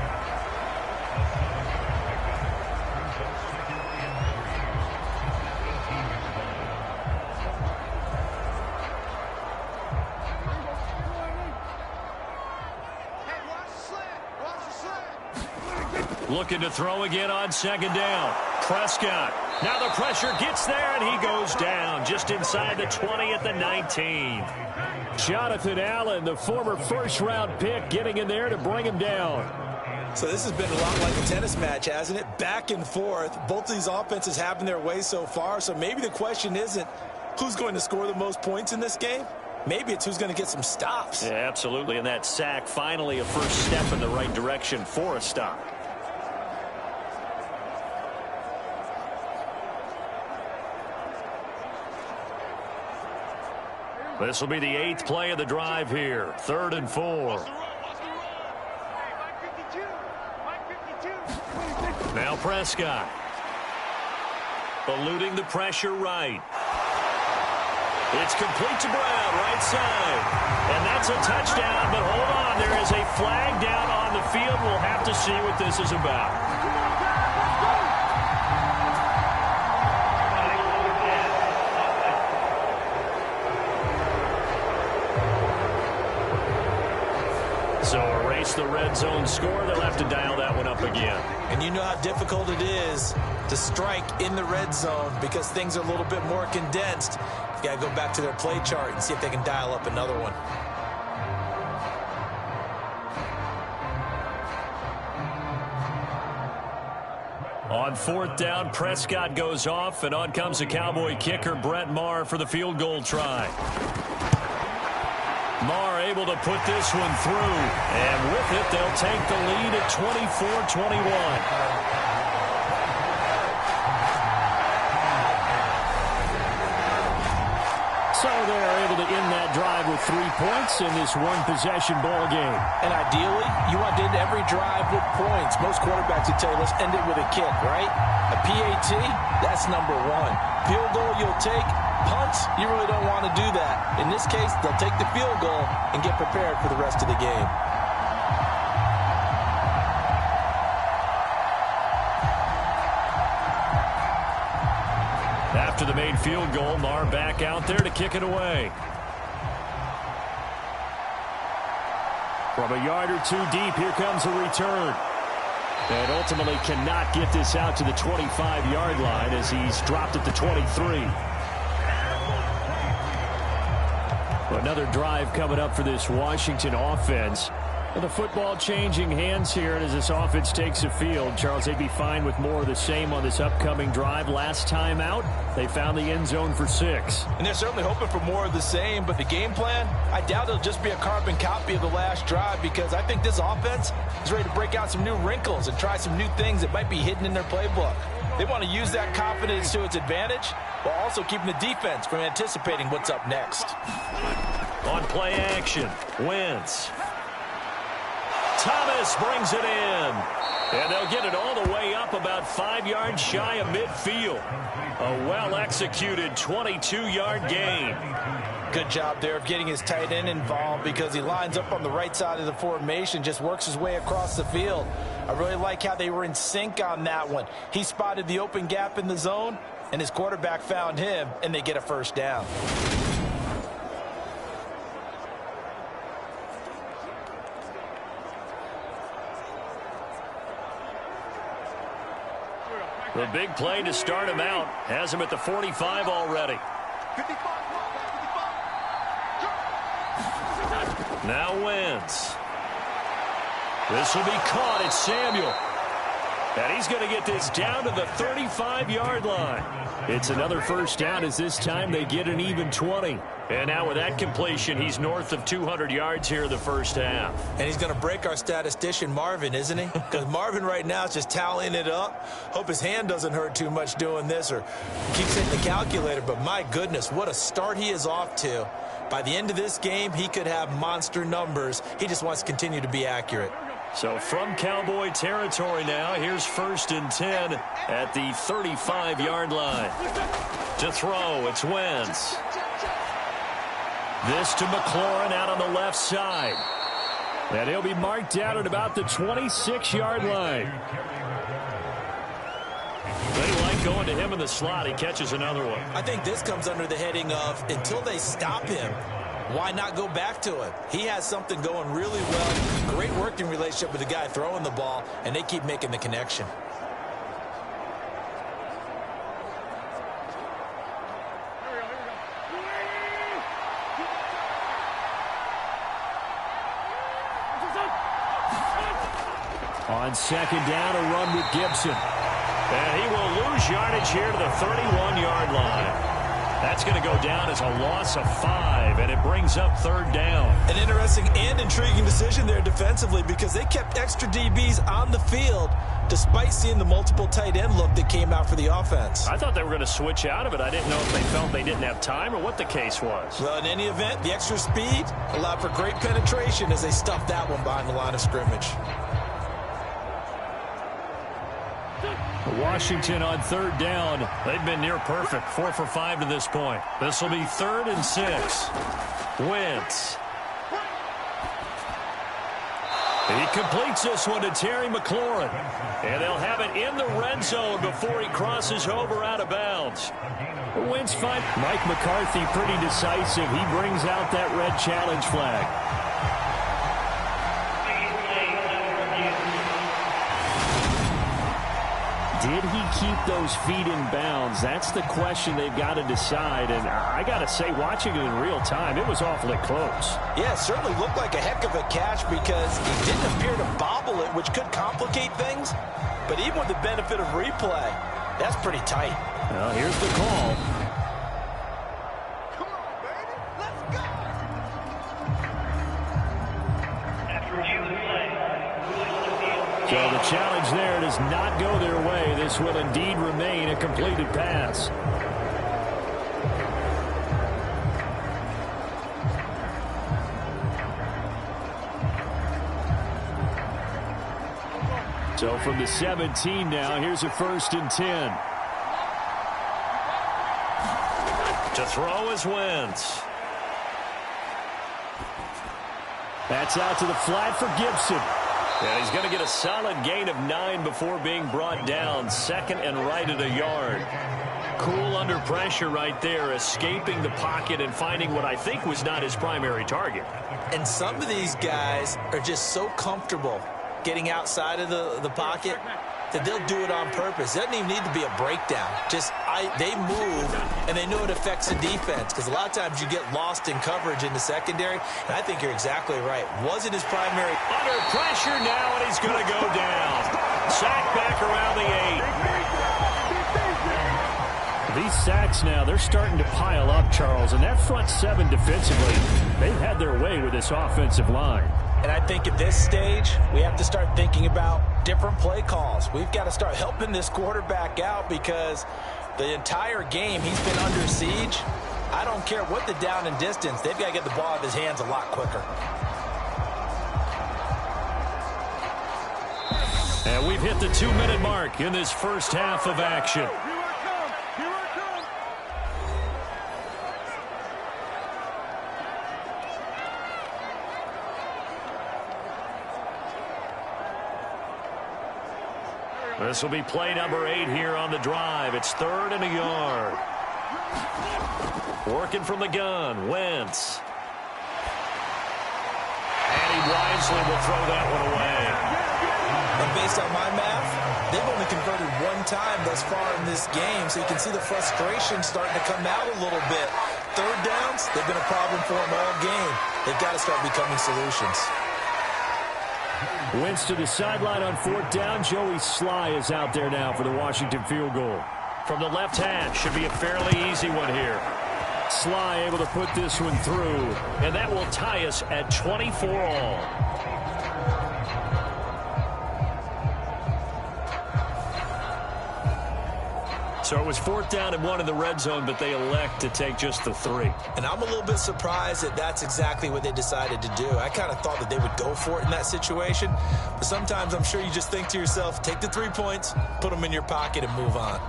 C: Looking to throw again on 2nd down. Prescott. Now the pressure gets there, and he goes down just inside the 20 at the 19. Jonathan Allen, the former 1st-round pick, getting in there to bring him down.
E: So this has been a lot like a tennis match, hasn't it? Back and forth. Both of these offenses having their way so far, so maybe the question isn't who's going to score the most points in this game. Maybe it's who's going to get some stops.
C: Yeah, absolutely, and that sack finally a first step in the right direction for a stop. This will be the 8th play of the drive here. 3rd and 4. Now Prescott. Eluding the pressure right. It's complete to Brown, right side. And that's a touchdown, but hold on. There is a flag down on the field. We'll have to see what this is about. So erase the red zone score. They'll have to dial that one up again.
E: And you know how difficult it is to strike in the red zone because things are a little bit more condensed. You got to go back to their play chart and see if they can dial up another one.
C: On 4th down, Prescott goes off, and on comes the Cowboy kicker, Brett Maher, for the field goal try. Maher able to put this one through, and with it, they'll take the lead at 24-21. So they're able to end that drive with 3 points in this one-possession ball game.
D: And ideally, you want to end every drive with points. Most quarterbacks would tell you, let's end it with a kick, right? A PAT, that's number 1. Field goal you'll take. Punts, you really don't want to do that. In this case, they'll take the field goal and get prepared for the rest of the game.
C: After the made field goal, Maher back out there to kick it away. From a yard or two deep, here comes a return. And ultimately cannot get this out to the 25-yard line as he's dropped at the 23. Another drive coming up for this Washington offense. And the football changing hands here as this offense takes the field. Charles, they'd be fine with more of the same on this upcoming drive. Last time out, they found the end zone for 6.
D: And they're certainly hoping for more of the same, but the game plan, I doubt it'll just be a carbon copy of the last drive because I think this offense is ready to break out some new wrinkles and try some new things that might be hidden in their playbook. They want to use that confidence to its advantage while also keeping the defense from anticipating what's up next.
C: On play action, Wentz. Thomas brings it in. And they'll get it all the way up about about 5 yards shy of midfield. A well-executed 22-yard gain.
D: Good job there of getting his tight end involved because he lines up on the right side of the formation, just works his way across the field. I really like how they were in sync on that one. He spotted the open gap in the zone, and his quarterback found him, and they get a first down.
C: The big play to start him out has him at the 45 already. Now wins. This will be caught. It's Samuel. And he's going to get this down to the 35-yard line. It's another first down as this time they get an even 20. And now with that completion, he's north of 200 yards here in the first half.
E: And he's going to break our statistician, Marvin, isn't he? Because Marvin right now is just tallying it up. Hope his hand doesn't hurt too much doing this or keeps hitting the calculator. But my goodness, what a start he is off to. By the end of this game, he could have monster numbers. He just wants to continue to be accurate.
C: So from Cowboy territory now, here's 1st and 10 at the 35-yard line. To throw, it's Wentz. This to McLaurin out on the left side. And he'll be marked out at about the 26-yard line. They like going to him in the slot. He catches another one.
E: I think this comes under the heading of until they stop him, why not go back to him? He has something going really well. Great working relationship with the guy throwing the ball, and they keep making the connection.
C: On second down, a run with Gibson. And he will lose yardage here to the 31-yard line. That's going to go down as a loss of 5, and it brings up 3rd down.
E: An interesting and intriguing decision there defensively because they kept extra DBs on the field despite seeing the multiple tight end look that came out for the offense.
C: I thought they were going to switch out of it. I didn't know if they felt they didn't have time or what the case was.
E: Well, in any event, the extra speed allowed for great penetration as they stuffed that one behind the line of scrimmage.
C: Washington on 3rd down. They've been near perfect. 4 for 5 to this point. This will be 3rd and 6. Wentz. He completes this one to Terry McLaurin. And they'll have it in the red zone before he crosses over out of bounds. Wentz fight. Mike McCarthy pretty decisive. He brings out that red challenge flag. Did he keep those feet in bounds? That's the question they've got to decide. And I got to say, watching it in real time, it was awfully close.
E: Yeah, it certainly looked like a heck of a catch because he didn't appear to bobble it, which could complicate things. But even with the benefit of replay, that's pretty tight.
C: Well, here's the call.
A: Come on, baby. Let's go.
C: So the challenge there does not go their way. This will indeed remain a completed pass. So from the 17 now, here's a 1st and 10. To throw is Wentz. That's out to the flat for Gibson. And he's going to get a solid gain of 9 before being brought down. 2nd and right at a yard. Cool under pressure right there, escaping the pocket and finding what I think was not his primary target.
E: And some of these guys are just so comfortable getting outside of the pocket that they'll do it on purpose. It doesn't even need to be a breakdown. They move, and they know it affects the defense because a lot of times you get lost in coverage in the secondary, and I think you're exactly right. Wasn't his primary.
C: Under pressure now, and he's going to go down. Sack back around the 8. These sacks now, they're starting to pile up, Charles, and that front 7 defensively, they've had their way with this offensive line.
D: And I think at this stage, we have to start thinking about different play calls. We've got to start helping this quarterback out because the entire game he's been under siege. I don't care what the down and distance. They've got to get the ball out of his hands a lot quicker.
C: And we've hit the 2-minute mark in this first half of action. This will be play number 8 here on the drive. It's 3rd and a yard. Working from the gun, Wentz. And he wisely will throw that one away.
E: And based on my math, they've only converted 1 time thus far in this game, so you can see the frustration starting to come out a little bit. 3rd downs, they've been a problem for them all game. They've got to start becoming solutions.
F: Wentz to the sideline on 4th down. Joey Sly is out there now for the Washington field goal.
C: From the left hand, should be a fairly easy one here.
F: Sly able to put this one through.
C: And that will tie us at 24 all. So it was 4th down and 1 in the red zone, but they elect to take just the 3.
E: And I'm a little bit surprised that that's exactly what they decided to do. I kind of thought that they would go for it in that situation. But sometimes I'm sure you just think to yourself, take the 3 points, put them in your pocket, and move on.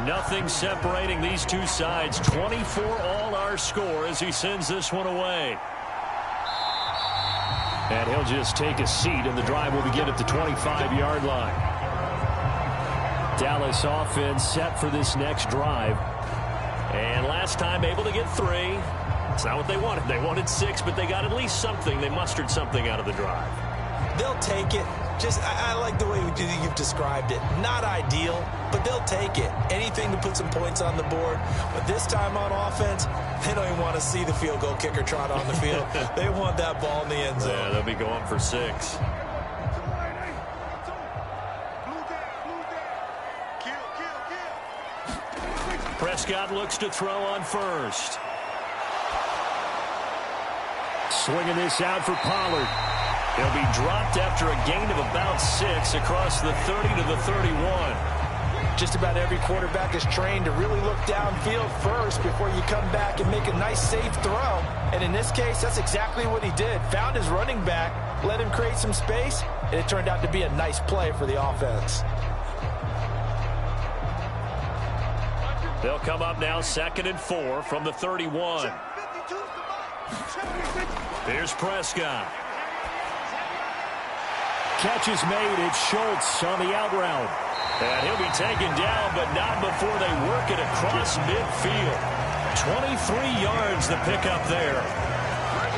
C: Nothing separating these two sides. 24 all our score as he sends this one away.
F: And he'll just take a seat, and the drive will begin at the 25-yard line. Dallas offense set for this next drive.
C: And last time able to get 3. It's not what they wanted. They wanted 6, but they got at least something. They mustered something out of the drive.
E: They'll take it. Just, I like the way you've described it. Not ideal, but they'll take it. Anything to put some points on the board. But this time on offense, they don't even want to see the field goal kicker trot on the field. They want that ball in the end zone.
C: Yeah, they'll be going for 6. Prescott looks to throw on first.
F: Swinging this out for Pollard.
C: He'll be dropped after a gain of about 6 across the 30 to the 31.
D: Just about every quarterback is trained to really look downfield first before you come back and make a nice, safe throw. And in this case, that's exactly what he did. Found his running back, let him create some space, and it turned out to be a nice play for the offense.
C: They'll come up now 2nd and 4 from the 31. Here's Prescott.
F: Catch is made. It's Schultz on the out route.
C: And he'll be taken down, but not before they work it across midfield. 23 yards to pick up there.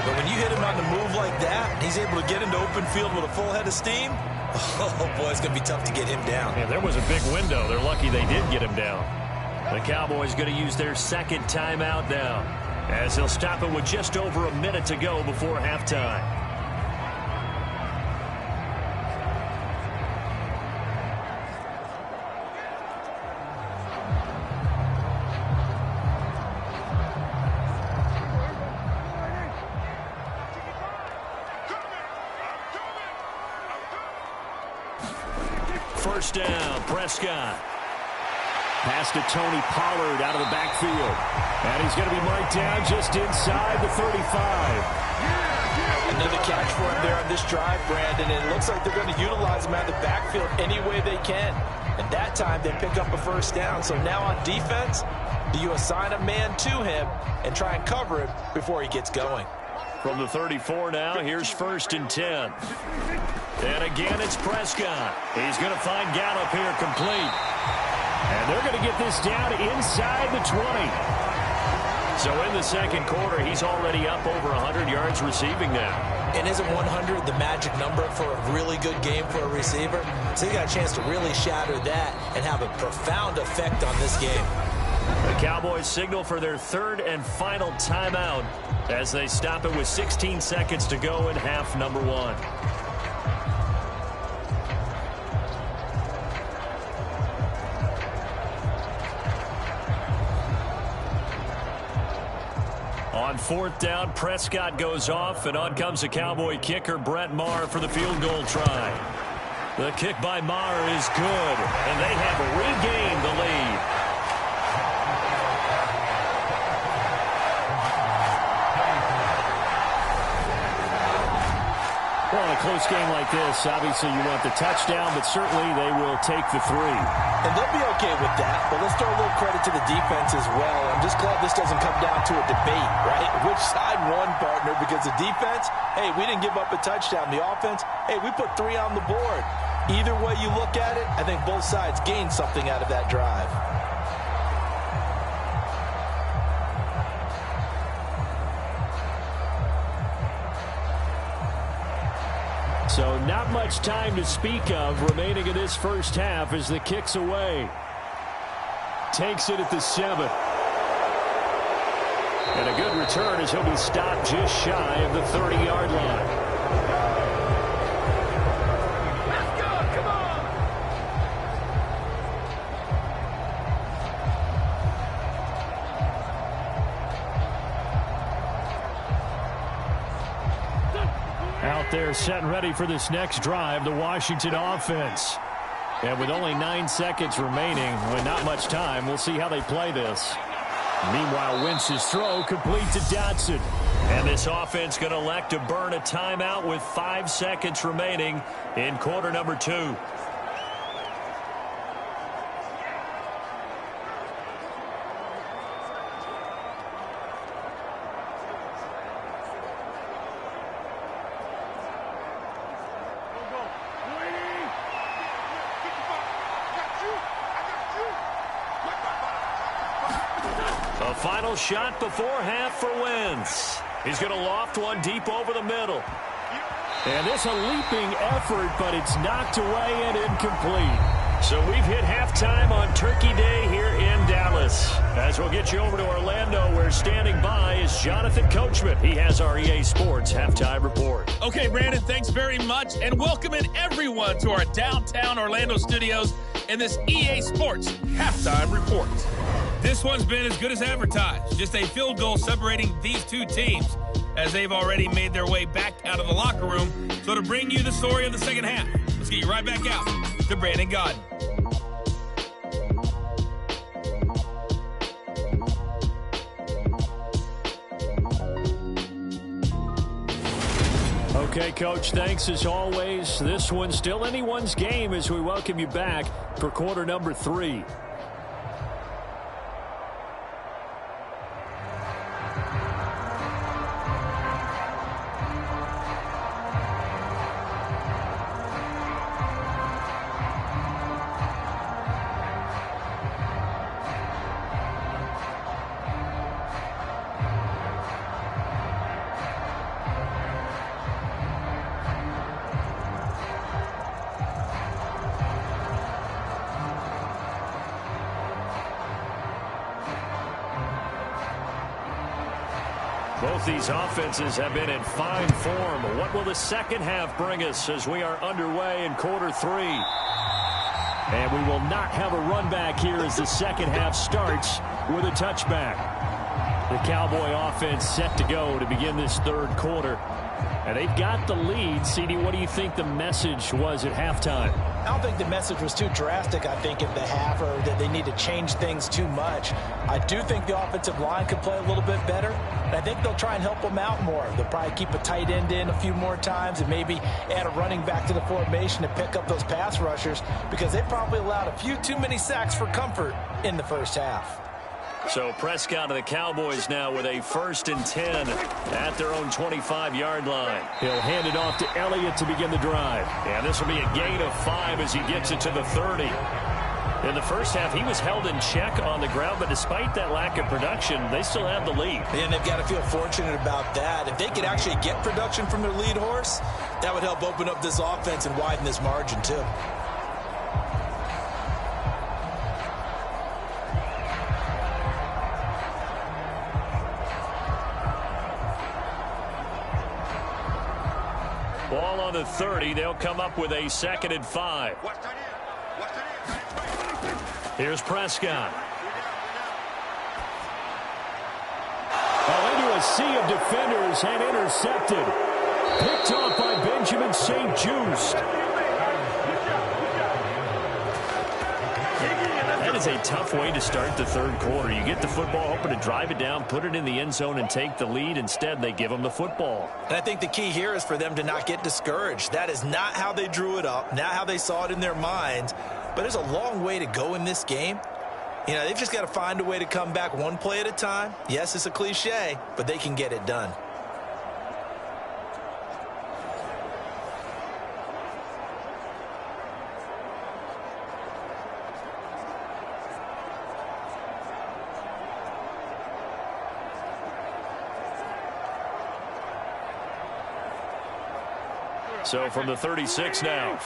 E: But when you hit him on the move like that, he's able to get into open field with a full head of steam. Oh, boy, it's going to be tough to get him down.
C: Yeah, there was a big window. They're lucky they did get him down. The Cowboys going to use their 2nd timeout now, as they'll stop it with just over a minute to go before halftime. First down, Prescott.
F: Pass to Tony Pollard out of the backfield. And he's going to be marked down just inside the 35.
D: Another catch for him there on this drive, Brandon. And it looks like they're going to utilize him out of the backfield any way they can. And that time they pick up a first down. So now on defense, do you assign a man to him and try and cover him before he gets going?
C: From the 34 now, here's 1st and 10. And again, it's Prescott. He's going to find Gallup here complete.
F: And they're going to get this down inside the 20.
C: So in the 2nd quarter, he's already up over 100 yards receiving now.
E: And isn't 100 the magic number for a really good game for a receiver? So you got a chance to really shatter that and have a profound effect on this game.
C: The Cowboys signal for their 3rd and final timeout as they stop it with 16 seconds to go in half number 1. On 4th down, Prescott goes off, and on comes the Cowboy kicker, Brett Maher, for the field goal try. The kick by Maher is good, and they have regained the lead. a close game like this, obviously you want the touchdown, but certainly they will take the 3.
D: And they'll be okay with that, but let's throw a little credit to the defense as well. I'm just glad this doesn't come down to a debate, right? Which side won, partner? Because the defense, hey, we didn't give up a touchdown. The offense, hey, we put 3 on the board. Either way you look at it, I think both sides gained something out of that drive.
C: So not much time to speak of remaining in this first half as the kick's away. Takes it at the 7. And a good return as he'll be stopped just shy of the 30-yard line.
A: Let's go, come on!
C: Out there set and ready for this next drive, the Washington offense. And with only 9 seconds remaining, with not much time, we'll see how they play this. Meanwhile, Wentz's throw complete to Dotson. And this offense going to elect to burn a timeout with 5 seconds remaining in quarter number 2. A final shot before half for Wentz. He's going to loft one deep over the middle. And it's a leaping effort, but it's knocked away and incomplete. So we've hit halftime on Turkey Day here in Dallas. As we'll get you over to Orlando, where standing by is Jonathan Coachman. He has our EA Sports Halftime Report.
G: Okay, Brandon, thanks very much. And welcoming everyone to our downtown Orlando studios in this EA Sports Halftime Report. This one's been as good as advertised. Just a field goal separating these two teams as they've already made their way back out of the locker room. So to bring you the story of the second half, let's get you right back out to Brandon Godden.
C: Okay, Coach, thanks as always. This one's still anyone's game as we welcome you back for quarter number 3. Both these offenses have been in fine form. What will the second half bring us as we are underway in quarter 3? And we will not have a run back here as the second half starts with a touchback. The Cowboy offense set to go to begin this third quarter. And they've got the lead. CD, what do you think the message was at halftime?
D: I don't think the message was too drastic, I think, at the half, or that they need to change things too much. I do think the offensive line could play a little bit better, and I think they'll try and help them out more. They'll probably keep a tight end in a few more times and maybe add a running back to the formation to pick up those pass rushers, because they probably allowed a few too many sacks for comfort in the first half.
C: So Prescott of the Cowboys now with a 1st and 10 at their own 25-yard line. He'll hand it off to Elliott to begin the drive. And this will be a gain of 5 as he gets it to the 30. In the first half, he was held in check on the ground, but despite that lack of production, they still have the lead.
E: And they've got to feel fortunate about that. If they could actually get production from their lead horse, that would help open up this offense and widen this margin too.
C: Ball on the 30. They'll come up with a 2nd and 5. Here's Prescott. Into a sea of defenders and intercepted. Picked off by Benjamin St-Juste. That is a tough way to start the third quarter. You get the football, hoping to drive it down, put it in the end zone, and take the lead. Instead, they give them the football.
E: And I think the key here is for them to not get discouraged. That is not how they drew it up, not how they saw it in their minds. But there's a long way to go in this game. You know, they've just got to find a way to come back one play at a time. Yes, it's a cliche, but they can get it done.
C: So from the 36 now.